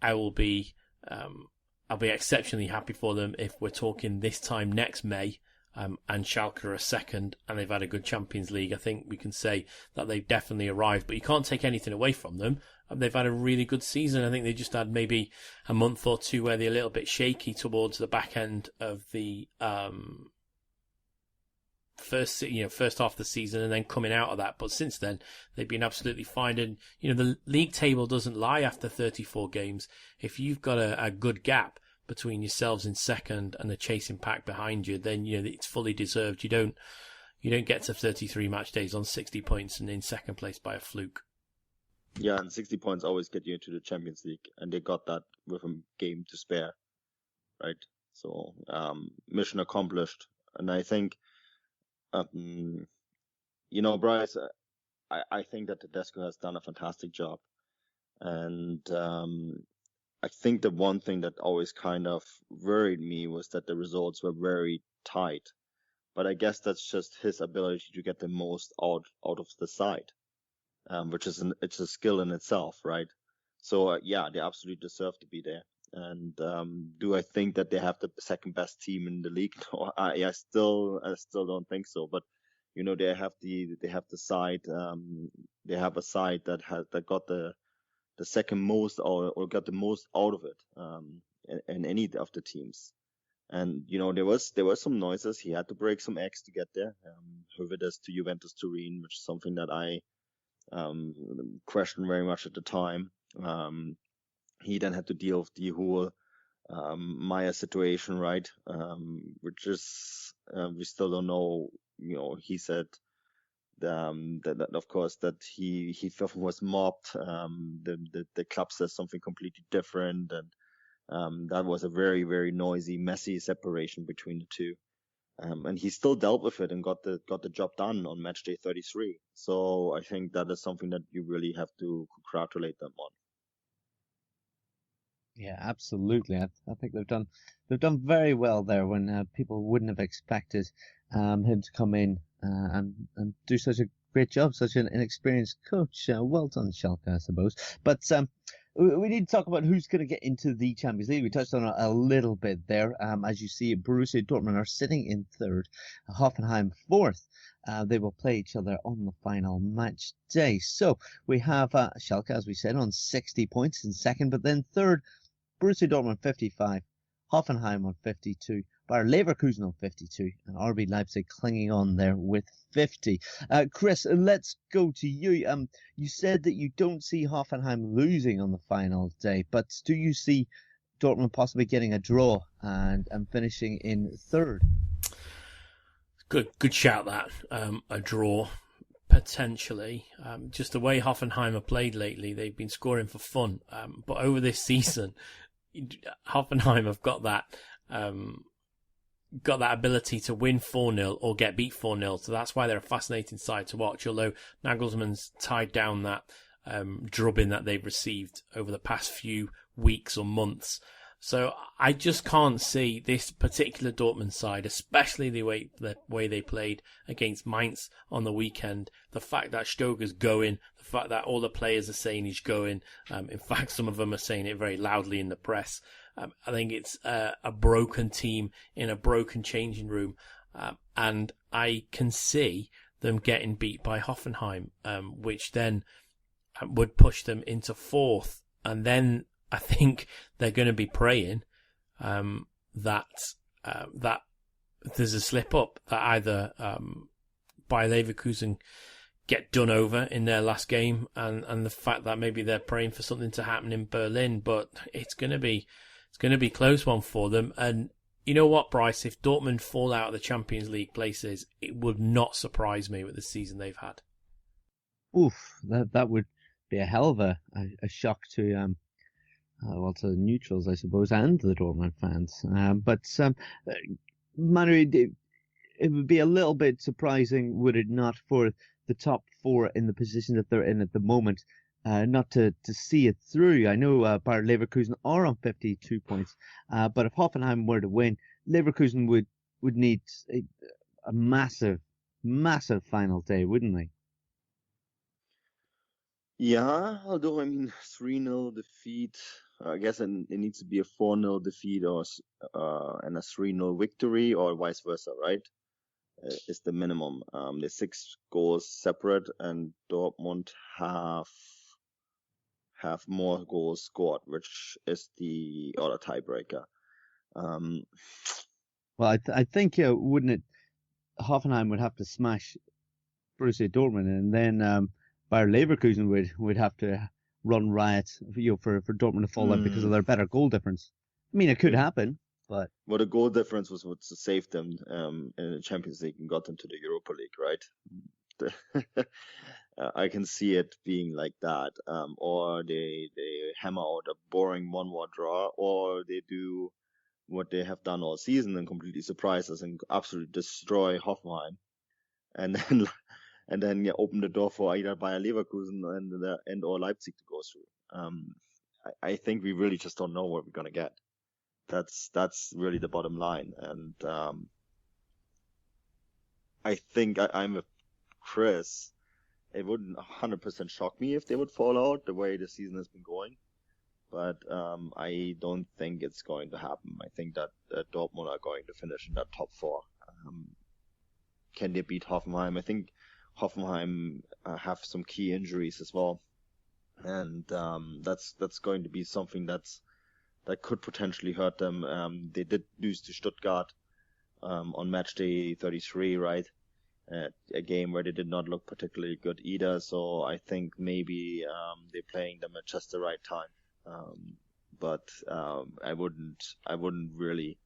I will be I'll be exceptionally happy for them if we're talking this time next May, and Schalke are second and they've had a good Champions League. I think we can say that they've definitely arrived, but you can't take anything away from them. They've had a really good season. I think they just had maybe a month or two where they're a little bit shaky towards the back end of the first half of the season, and then coming out of that. But since then, they've been absolutely fine. And the league table doesn't lie after 34 games. If you've got a good gap between yourselves in second and the chasing pack behind you, then it's fully deserved. You don't get to 33 match days on 60 points and in second place by a fluke. Yeah, and 60 points always get you into the Champions League, and they got that with a game to spare, right? So, mission accomplished. And I think, Bryce, I think that Tedesco has done a fantastic job. And I think the one thing that always kind of worried me was that the results were very tight. But I guess that's just his ability to get the most out of the side. Which is it's a skill in itself, right? So they absolutely deserve to be there. And do I think that they have the second best team in the league? No, I still don't think so. But they have the side. They have a side that got the second most or got the most out of it in any of the teams. And there was some noises. He had to break some eggs to get there. Veth to Juventus Turin, which is something that I questioned very much at the time. He then had to deal with the whole Maya situation, right? Which is we still don't know. He said that of course that he was mobbed. The club says something completely different, and that was a very, very noisy, messy separation between the two. And he still dealt with it and got the job done on matchday 33. So I think that is something that you really have to congratulate them on. Yeah, absolutely. I think they've done very well there when people wouldn't have expected him to come in and do such a great job, such an inexperienced coach. Well done, Schalke, I suppose. But we need to talk about who's going to get into the Champions League. We touched on it a little bit there. As you see, Borussia Dortmund are sitting in third, Hoffenheim fourth. They will play each other on the final match day. So we have Schalke, as we said, on 60 points in second, but then third, Borussia Dortmund 55, Hoffenheim on 52, Bayer Leverkusen on 52, and RB Leipzig clinging on there with 50. Chris, let's go to you. You said that you don't see Hoffenheim losing on the final day, but do you see Dortmund possibly getting a draw and finishing in third? Good shout that. A draw, potentially. Just the way Hoffenheim have played lately, they've been scoring for fun. But over this season, Hoffenheim have got that ability to win 4-0 or get beat 4-0. So that's why they're a fascinating side to watch. Although Nagelsmann's tied down that drubbing that they've received over the past few weeks or months. So I just can't see this particular Dortmund side, especially the way they played against Mainz on the weekend. The fact that Stoger's going, the fact that all the players are saying he's going. In fact, some of them are saying it very loudly in the press. I think it's a broken team in a broken changing room. And I can see them getting beat by Hoffenheim, which then would push them into fourth. And then I think they're going to be praying that there's a slip up, that either Bayer Leverkusen get done over in their last game, and the fact that maybe they're praying for something to happen in Berlin. But it's going to be a close one for them. And you know what, Bryce? If Dortmund fall out of the Champions League places, it would not surprise me with the season they've had. Oof, that would be a hell of a shock to to the neutrals, I suppose, and the Dortmund fans. But Manuel, it would be a little bit surprising, would it not, for the top four in the position that they're in at the moment, not to see it through. I know Bayer Leverkusen are on 52 points, but if Hoffenheim were to win, Leverkusen would need a massive final day, wouldn't they? Yeah, although 3-0 defeat. I guess it needs to be a 4-0 defeat and a 3-0 victory, or vice versa, right? Is the minimum. There's 6 goals separate, and Dortmund have more goals scored, which is the other tiebreaker. Well, I think wouldn't it? Hoffenheim would have to smash Borussia Dortmund, and then Bayer Leverkusen would have to run riot, for Dortmund to fall out because of their better goal difference. I mean, it could happen, but the goal difference was what saved them in the Champions League and got them to the Europa League, right? I can see it being like that, or they hammer out a boring 1-1 draw, or they do what they have done all season and completely surprise us and absolutely destroy Hoffenheim, and then open the door for either Bayer Leverkusen and or Leipzig to go through. I think we really just don't know what we're gonna get. That's really the bottom line, and I think I'm with Chris. It wouldn't 100% shock me if they would fall out the way the season has been going, but I don't think it's going to happen. I think that Dortmund are going to finish in that top 4. Can they beat Hoffenheim? I think Hoffenheim have some key injuries as well, and that's going to be something that could potentially hurt them. They did lose to Stuttgart on matchday 33, right? A game where they did not look particularly good either. So I think maybe they're playing them at just the right time. But I wouldn't really.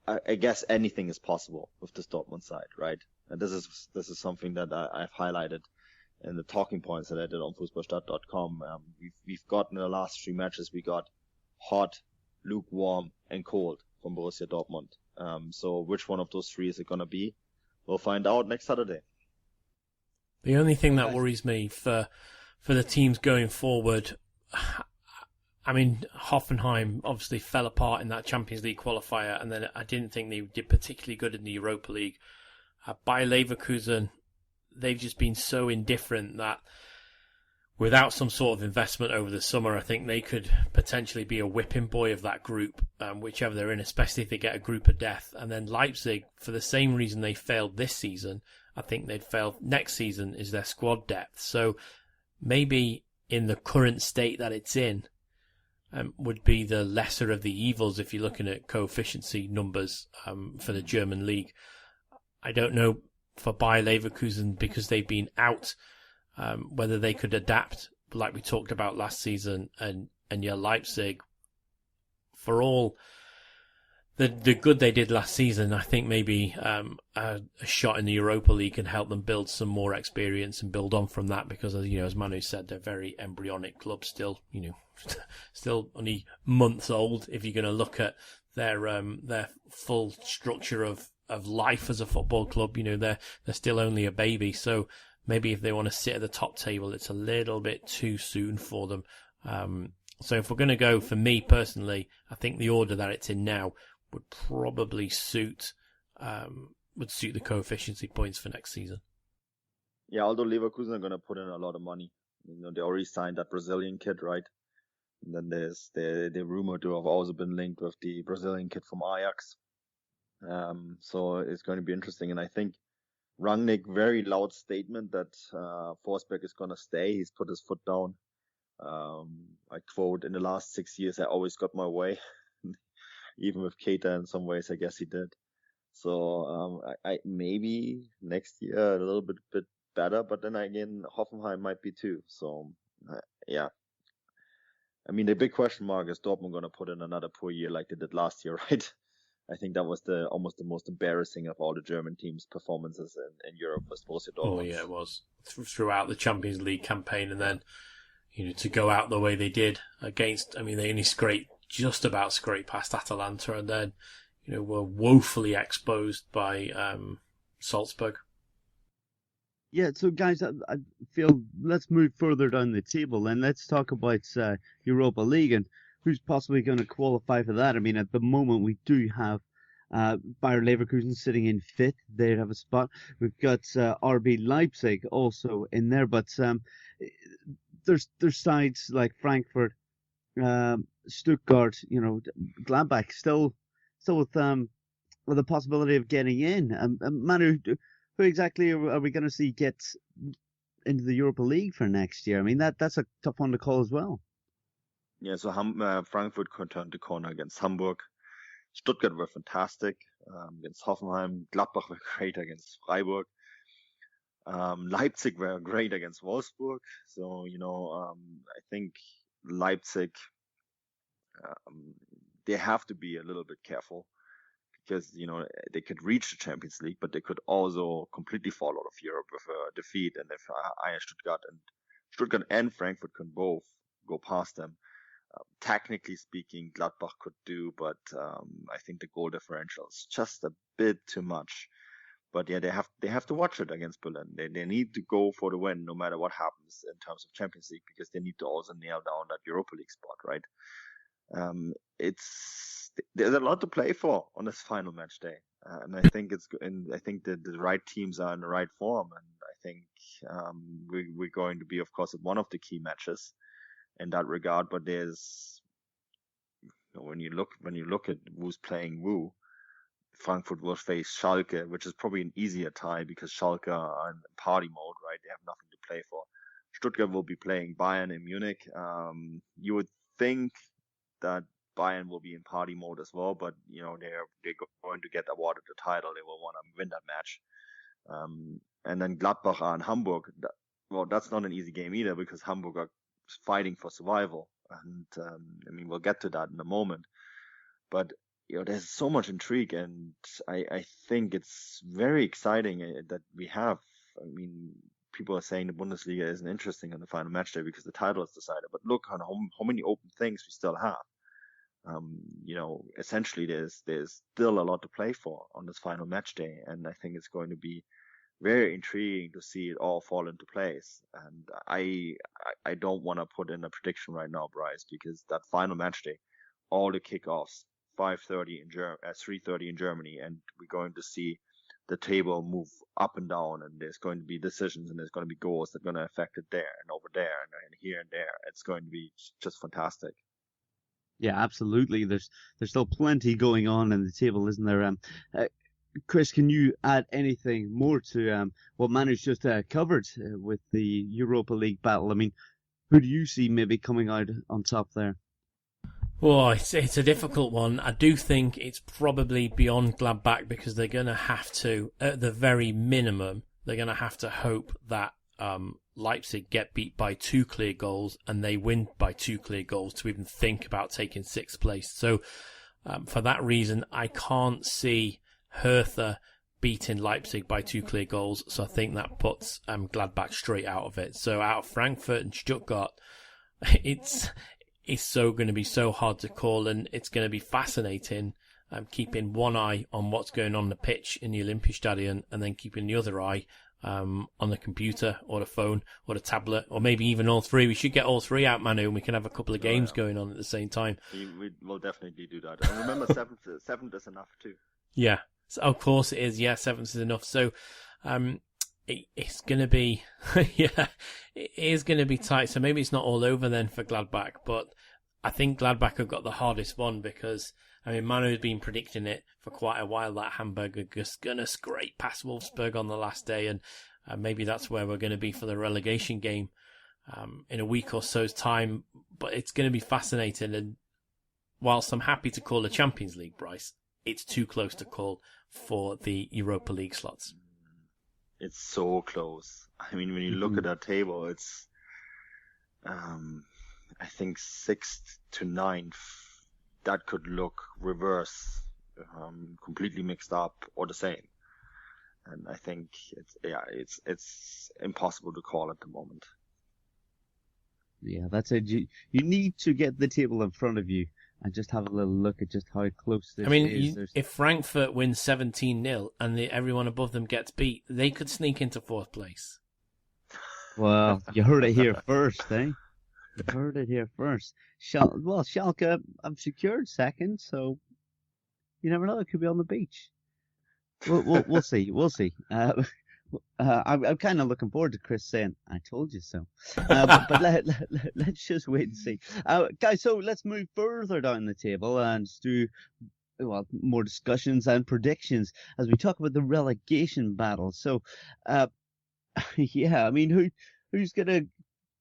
I guess anything is possible with this Dortmund side, right? And this is something that I've highlighted in the talking points that I did on Fußballstadt.com. We've got in the last 3 matches, we got hot, lukewarm, and cold from Borussia Dortmund. So which one of those 3 is it going to be? We'll find out next Saturday. The only thing that worries me for the teams going forward, Hoffenheim obviously fell apart in that Champions League qualifier, and then I didn't think they did particularly good in the Europa League. Bayer Leverkusen, they've just been so indifferent that without some sort of investment over the summer, I think they could potentially be a whipping boy of that group, whichever they're in, especially if they get a group of death. And then Leipzig, for the same reason they failed this season, I think they'd fail next season, is their squad depth. So maybe in the current state that it's in, would be the lesser of the evils if you're looking at coefficiency numbers for the German league. I don't know for Bayer Leverkusen, because they've been out, whether they could adapt like we talked about last season, and Leipzig, for all the good they did last season, I think maybe a shot in the Europa League can help them build some more experience and build on from that, because as Manu said, they're very embryonic club still, still only months old if you're going to look at their full structure of life as a football club. They're still only a baby, so maybe if they want to sit at the top table, it's a little bit too soon for them. So if we're going to go, for me personally, I think the order that it's in now would probably suit the coefficiency points for next season. Yeah, although Leverkusen are going to put in a lot of money. They already signed that Brazilian kid, right? And then there's the rumor to have also been linked with the Brazilian kid from Ajax. So it's going to be interesting. And I think Rangnick, very loud statement that Forsberg is going to stay. He's put his foot down. I quote, "In the last 6 years, I always got my way." Even with Keita, in some ways, I guess he did. So I maybe next year a little bit better, but then again, Hoffenheim might be too. So yeah. The big question mark is Dortmund going to put in another poor year like they did last year, right? I think that was almost the most embarrassing of all the German teams' performances in Europe was Borussia Dortmund. Oh yeah, it was throughout the Champions League campaign, and then to go out the way they did against. They only just about scraped past Atalanta, and then were woefully exposed by Salzburg. Yeah, so guys, I feel let's move further down the table and let's talk about Europa League and who's possibly going to qualify for that. At the moment we do have Bayer Leverkusen sitting in 5th. They have a spot. We've got RB Leipzig also in there, but there's sides like Frankfurt, Stuttgart, Gladbach still with the possibility of getting in. Manu, who exactly are we going to see get into the Europa League for next year? I mean, that's a tough one to call as well. Yeah, so Frankfurt could turn the corner against Hamburg. Stuttgart were fantastic against Hoffenheim. Gladbach were great against Freiburg. Leipzig were great against Wolfsburg. So, I think Leipzig, they have to be a little bit careful because, they could reach the Champions League, but they could also completely fall out of Europe with a defeat. And if Stuttgart and Frankfurt can both go past them, technically speaking, Gladbach could do, but I think the goal differential is just a bit too much. But yeah, they have to watch it against Berlin. They need to go for the win, no matter what happens in terms of Champions League, because they need to also nail down that Europa League spot, right? There's a lot to play for on this final match day, and I think the right teams are in the right form, and I think we're going to be, of course, at one of the key matches in that regard. But there's, when you look at who's playing who, Frankfurt will face Schalke, which is probably an easier tie because Schalke are in party mode, right? They have nothing to play for. Stuttgart will be playing Bayern in Munich. You would think that Bayern will be in party mode as well, but they're going to get awarded the title. They will want to win that match. And then Gladbach are in Hamburg. That's not an easy game either because Hamburg are fighting for survival, and we'll get to that in a moment. But there's so much intrigue, and I think it's very exciting that we have. People are saying the Bundesliga isn't interesting on the final match day because the title is decided. But look on how many open things we still have. Essentially there's still a lot to play for on this final match day, and I think it's going to be very intriguing to see it all fall into place. And I don't want to put in a prediction right now, Bryce, because that final match day, all the kickoffs, 3:30 in Germany, and we're going to see the table move up and down, and there's going to be decisions, and there's going to be goals that are going to affect it there and over there and here and there. It's going to be just fantastic. Yeah, absolutely. There's still plenty going on in the table, isn't there? Chris, can you add anything more to what Manu's just covered with the Europa League battle? I mean, who do you see maybe coming out on top there? Well, it's a difficult one. I do think it's probably beyond Gladbach because they're going to have to, at the very minimum, they're going to have to hope that Leipzig get beat by 2 clear goals and they win by 2 clear goals to even think about taking 6th place. So for that reason, I can't see Hertha beating Leipzig by 2 clear goals. So I think that puts Gladbach straight out of it. So out of Frankfurt and Stuttgart, it's so going to be so hard to call, and it's going to be fascinating keeping one eye on what's going on the pitch in the Olympiastadion and then keeping the other eye on the computer or the phone or the tablet, or maybe even all three. We should get all three out, Manu, and we can have a couple of games going on at the same time. We will definitely do that. And remember, seventh is enough too. Yeah, so of course it is. Yeah, 7th is enough. So it's going to be, yeah, it is going to be tight. So maybe it's not all over then for Gladbach, but I think Gladbach have got the hardest one because, Manu's been predicting it for quite a while that Hamburg are just going to scrape past Wolfsburg on the last day, and maybe that's where we're going to be for the relegation game in a week or so's time. But it's going to be fascinating, and whilst I'm happy to call the Champions League, Bryce, it's too close to call for the Europa League slots. It's so close. When you look at that table, it's, I think 6th to 9th, that could look reverse, completely mixed up or the same. And I think it's impossible to call at the moment. Yeah, that's it. You need to get the table in front of you and just have a little look at just how close this is. If Frankfurt wins 17-0 and everyone above them gets beat, they could sneak into 4th place. Well, you heard it here first, eh? You heard it here first. Schalke have secured 2nd, so You never know. It could be on the beach. We'll see. We'll see. I'm kind of looking forward to Chris saying, "I told you so." But let's just wait and see. Guys, so let's move further down the table and do more discussions and predictions as we talk about the relegation battle. So, yeah, I mean, who's going to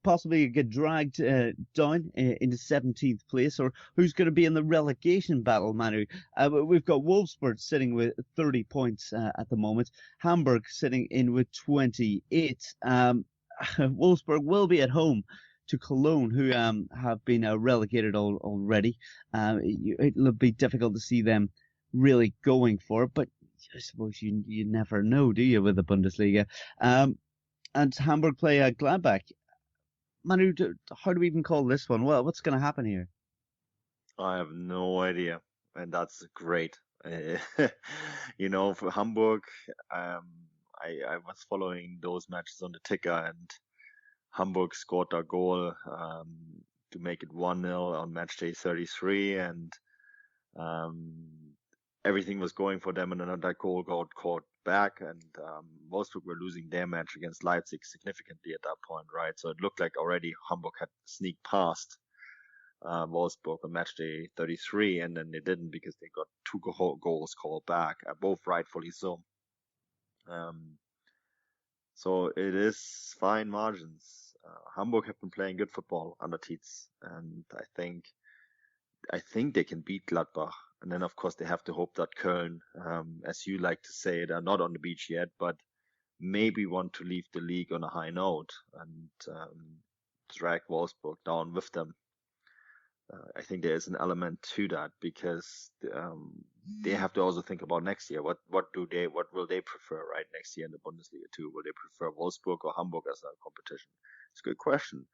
possibly get dragged down into 17th place, or who's going to be in the relegation battle, Manu? We've got Wolfsburg sitting with 30 points at the moment. Hamburg sitting in with 28. Wolfsburg will be at home to Cologne, who have been relegated already. It'll be difficult to see them really going for it, but I suppose you never know, do you, with the Bundesliga? And Hamburg play Gladbach. Manu, how do we even call this one? Well, what's going to happen here? I have no idea, and that's great. For Hamburg, I was following those matches on the ticker, and Hamburg scored a goal to make it 1-0 on matchday 33, and everything was going for them, and another goal got caught back, and Wolfsburg were losing their match against Leipzig significantly at that point, right? So it looked like already Hamburg had sneaked past Wolfsburg on matchday 33, and then they didn't because they got 2 goals called back, both rightfully so. So it is fine margins. Hamburg have been playing good football under Tietz, and I think they can beat Gladbach. And then, of course, they have to hope that Köln, as you like to say, they're not on the beach yet, but maybe want to leave the league on a high note and drag Wolfsburg down with them. I think there is an element to that because they have to also think about next year. What will they prefer, right, next year in the Bundesliga too? Will they prefer Wolfsburg or Hamburg as a competition? It's a good question.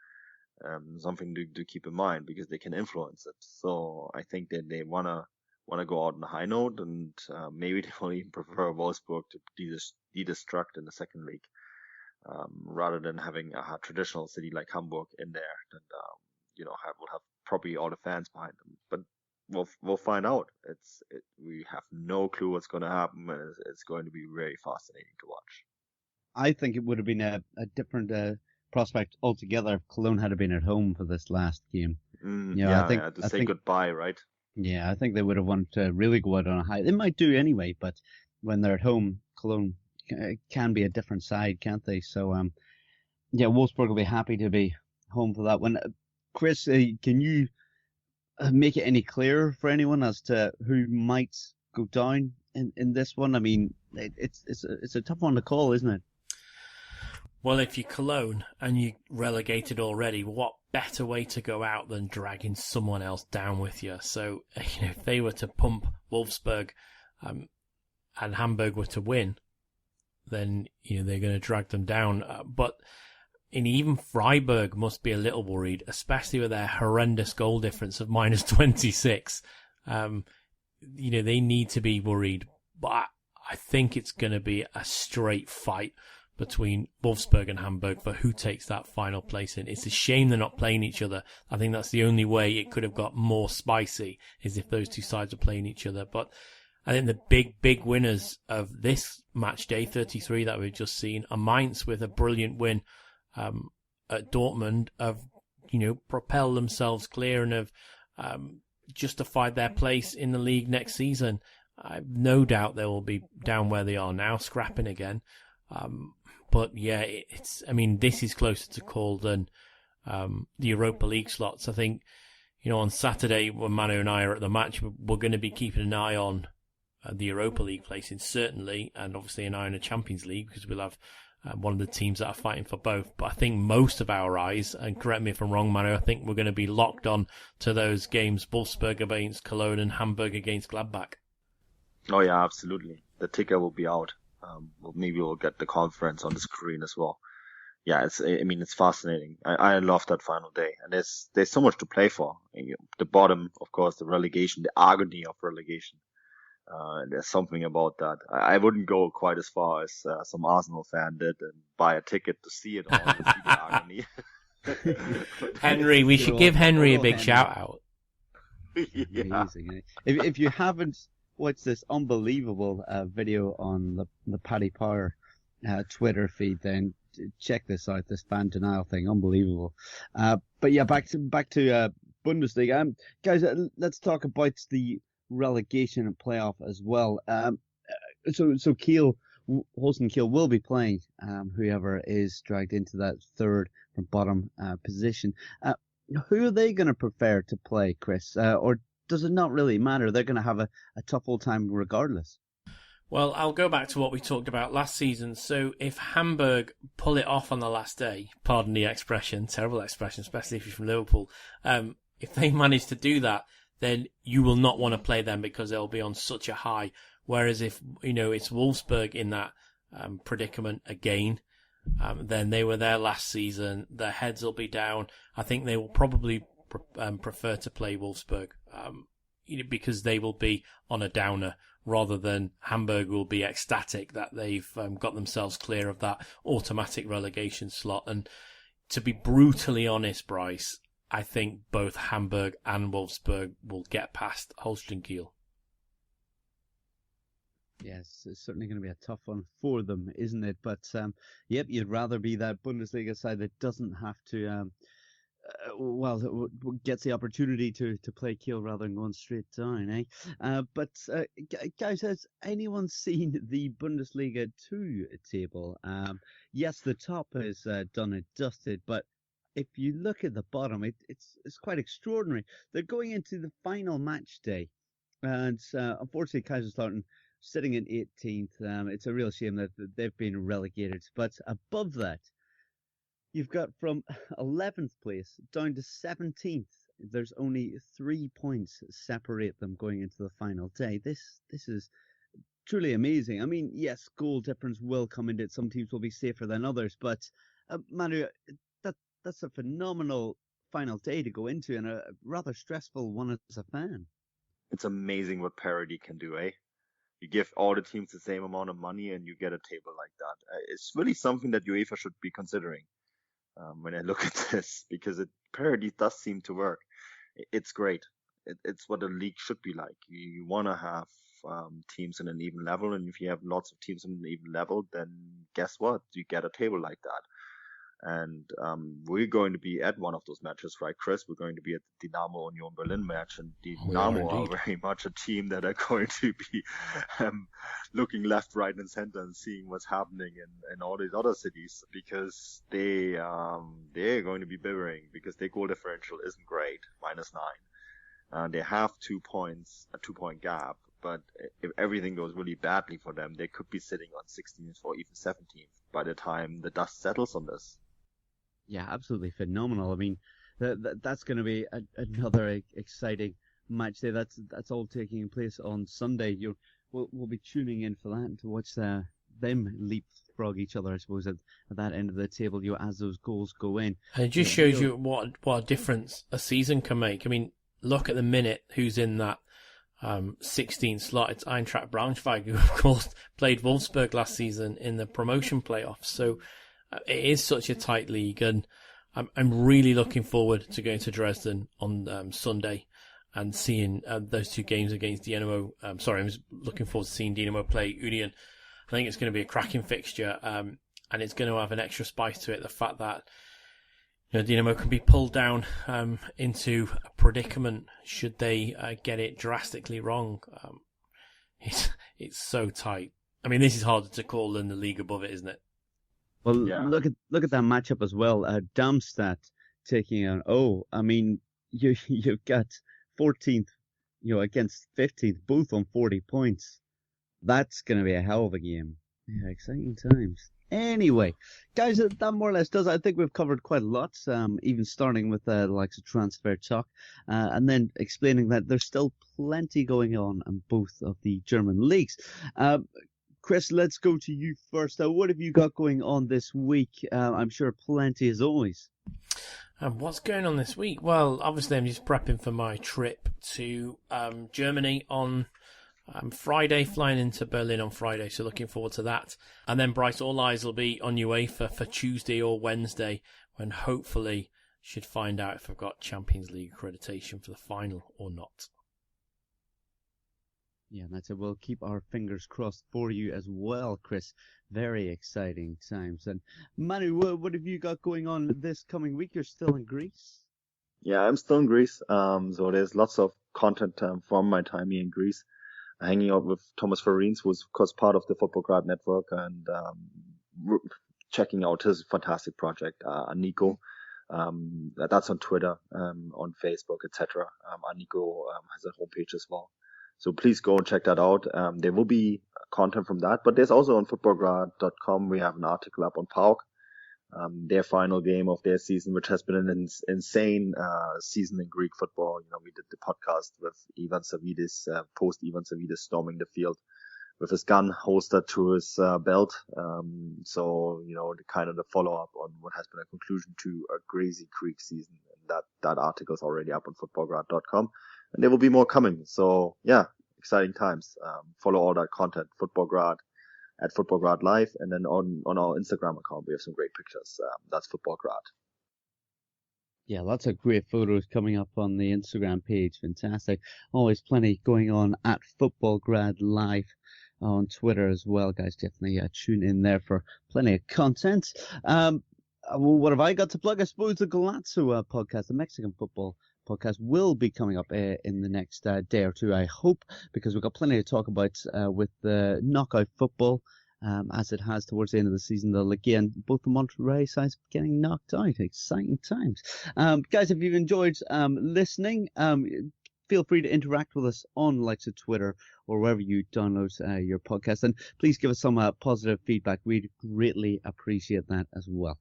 Something to keep in mind because they can influence it. So I think that they wanna go out on a high note, and maybe they will even prefer Wolfsburg to de-destruct in the second league, rather than having a traditional city like Hamburg in there that will have probably all the fans behind them. But we'll find out. We have no clue what's going to happen, and it's going to be very fascinating to watch. I think it would have been a different prospect altogether if Cologne had been at home for this last game. I think to say goodbye, right? Yeah, I think they would have wanted to really go out on a high. They might do anyway, but when they're at home, Cologne can be a different side, can't they? So, Wolfsburg will be happy to be home for that one. Chris, can you make it any clearer for anyone as to who might go down in this one? I mean, it's a tough one to call, isn't it? Well, if you're Cologne and you're relegated already, what better way to go out than dragging someone else down with you? So, if they were to pump Wolfsburg and Hamburg were to win, then, they're going to drag them down. But even Freiburg must be a little worried, especially with their horrendous goal difference of minus 26. They need to be worried. But I think it's going to be a straight fight between Wolfsburg and Hamburg for who takes that final place in. It's a shame they're not playing each other. I think that's the only way it could have got more spicy, is if those two sides were playing each other. But I think the big winners of this match day 33 that we've just seen are Mainz with a brilliant win at Dortmund, have propelled themselves clear and have justified their place in the league next season. I've no doubt they will be down where they are now, scrapping again. But yeah, this is closer to call than the Europa League slots. I think, on Saturday when Manu and I are at the match, we're going to be keeping an eye on the Europa League placing, certainly, and obviously an eye on the Champions League, because we'll have one of the teams that are fighting for both. But I think most of our eyes, and correct me if I'm wrong, Manu, I think we're going to be locked on to those games, Wolfsburg against Cologne and Hamburg against Gladbach. Oh yeah, absolutely. The ticker will be out. Maybe we'll get the conference on the screen as well. Yeah, it's fascinating. I love that final day, and there's so much to play for. The bottom, of course, the relegation, the agony of relegation. There's something about that. I wouldn't go quite as far as some Arsenal fan did and buy a ticket to see it all, to see the agony. Henry, we should give Henry a big shout out. Yeah. Amazing. If you haven't watched this unbelievable video on the Paddy Power Twitter feed. Then check this out, this fan denial thing, unbelievable. But yeah, back to Bundesliga. Guys, let's talk about the relegation and playoff as well. So Kiel, Holstein Kiel will be playing whoever is dragged into that third from bottom position. Who are they going to prefer to play, Chris? Or does it not really matter? They're going to have a tough old time regardless. Well, I'll go back to what we talked about last season. So if Hamburg pull it off on the last day, pardon the expression, terrible expression, especially if you're from Liverpool, if they manage to do that, then you will not want to play them because they'll be on such a high. Whereas if, it's Wolfsburg in that predicament again, then they were there last season, their heads will be down. I think they will probably prefer to play Wolfsburg because they will be on a downer rather than Hamburg will be ecstatic that they've got themselves clear of that automatic relegation slot. And to be brutally honest, Bryce, I think both Hamburg and Wolfsburg will get past Holstein Kiel. Yes, it's certainly going to be a tough one for them, isn't it? But, yep, you'd rather be that Bundesliga side that doesn't have to, gets the opportunity to play Kiel rather than going straight down, eh? But guys, has anyone seen the Bundesliga 2 table? Yes, the top is done and dusted, but if you look at the bottom, it's quite extraordinary. They're going into the final match day, and unfortunately, Kaiserslautern sitting in 18th. It's a real shame that they've been relegated. But above that, you've got from 11th place down to 17th. There's only 3 points separate them going into the final day. This is truly amazing. I mean, yes, goal difference will come into it. Some teams will be safer than others. But, Manu, that's a phenomenal final day to go into and a rather stressful one as a fan. It's amazing what parity can do, eh? You give all the teams the same amount of money and you get a table like that. It's really something that UEFA should be considering when I look at this, because parity does seem to work. It's great. It's what a league should be like. You want to have teams in an even level, and if you have lots of teams in an even level, then guess what? You get a table like that. And we're going to be at one of those matches, right, Chris? We're going to be at the Dynamo Union Berlin match, and the Dynamo are very much a team that are going to be looking left, right, and center and seeing what's happening in all these other cities, because they're going to be bibbering because their goal differential isn't great, -9. They have 2 points, a 2-point gap, but if everything goes really badly for them, they could be sitting on 16th or even 17th by the time the dust settles on this. Yeah, absolutely phenomenal. I mean, that's going to be another exciting match day. That's all taking place on Sunday. We'll be tuning in for that and to watch them leapfrog each other, I suppose, at that end of the table. As those goals go in, and it just shows you what a difference a season can make. I mean, look at the minute who's in that 16th slot. It's Eintracht Braunschweig, who of course played Wolfsburg last season in the promotion playoffs. So it is such a tight league, and I'm really looking forward to going to Dresden on Sunday and seeing those two games against Dynamo. I'm looking forward to seeing Dynamo play Union. I think it's going to be a cracking fixture, and it's going to have an extra spice to it. The fact that Dynamo can be pulled down into a predicament should they get it drastically wrong. It's so tight. I mean, this is harder to call than the league above it, isn't it? Well, yeah. Look at that matchup as well. Darmstadt taking on. I mean, you've got 14th, against 15th, both on 40 points. That's going to be a hell of a game. Yeah, exciting times. Anyway, guys, that more or less does it. I think we've covered quite a lot, even starting with the likes of transfer talk, and then explaining that there's still plenty going on in both of the German leagues. Chris, let's go to you first. What have you got going on this week? I'm sure plenty as always. What's going on this week? Well, obviously I'm just prepping for my trip to Germany on Friday, flying into Berlin on Friday, so looking forward to that. And then, Bryce, all eyes will be on UEFA for Tuesday or Wednesday, when hopefully should find out if I've got Champions League accreditation for the final or not. Yeah, that's it. We'll keep our fingers crossed for you as well, Chris. Very exciting times. And Manu, what have you got going on this coming week? You're still in Greece? Yeah, I'm still in Greece. So there's lots of content from my time here in Greece. Hanging out with Thomas Farines, who's of course part of the Football Grad network, and checking out his fantastic project, Aniko. That's on Twitter, on Facebook, etc. Aniko has a homepage as well. So please go and check that out. There will be content from that, but there's also on footballgrad.com, we have an article up on PAOK, their final game of their season, which has been an insane season in Greek football. You know, we did the podcast with Ivan Savidis, post Ivan Savidis storming the field with his gun holstered to his belt. So, you know, the follow-up on what has been a conclusion to a crazy Greek season. And that article is already up on footballgrad.com. And there will be more coming. So, yeah, exciting times. Follow all that content, Football Grad, at Football Grad Live. And then on our Instagram account, we have some great pictures. That's Football Grad. Yeah, lots of great photos coming up on the Instagram page. Fantastic. Always plenty going on at Football Grad Live on Twitter as well, guys. Definitely tune in there for plenty of content. What have I got to plug? I suppose the Golazo podcast, the Mexican football podcast, will be coming up in the next day or two, I hope, because we've got plenty to talk about with the knockout football, as it has towards the end of the season. The Ligue 1, both the Monterrey sides getting knocked out. Exciting times. Guys, if you've enjoyed listening, feel free to interact with us on likes of Twitter or wherever you download your podcast. And please give us some positive feedback. We'd greatly appreciate that as well.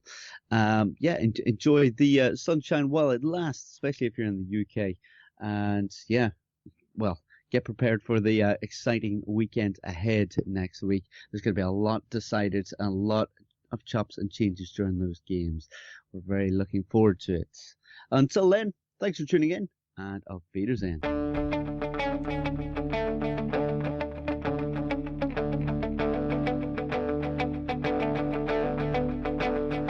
Enjoy the sunshine while it lasts, especially if you're in the UK. And get prepared for the exciting weekend ahead next week. There's going to be a lot decided, a lot of chops and changes during those games. We're very looking forward to it. Until then, thanks for tuning in. And auf Wiedersehen.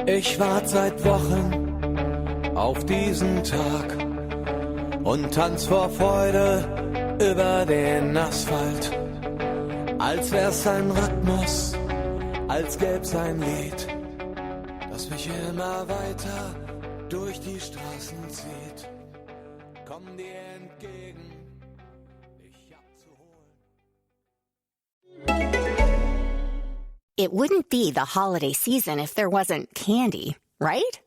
Ich warte seit Wochen auf diesen Tag und tanz vor Freude über den Asphalt. Als wär's ein Rhythmus, als gäb's ein Lied, das mich immer weiter durch die Straßen zieht. Komm dir entgegen, dich abzuholen. It wouldn't be the holiday season if there wasn't candy, right?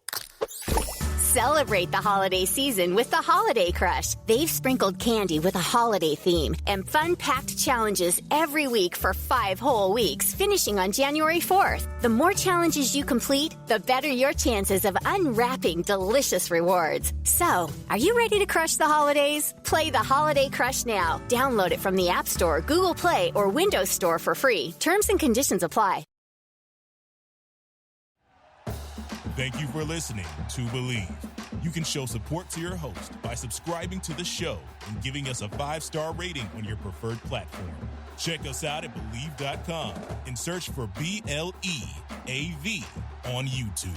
Celebrate the holiday season with the Holiday Crush. They've sprinkled candy with a holiday theme and fun-packed challenges every week for 5 whole weeks, finishing on January 4th. The more challenges you complete, the better your chances of unwrapping delicious rewards. So, are you ready to crush the holidays? Play the Holiday Crush now. Download it from the App Store, Google Play, or Windows Store for free. Terms and conditions apply. Thank you for listening to Believe. You can show support to your host by subscribing to the show and giving us a 5-star rating on your preferred platform. Check us out at Believe.com and search for BLEAV on YouTube.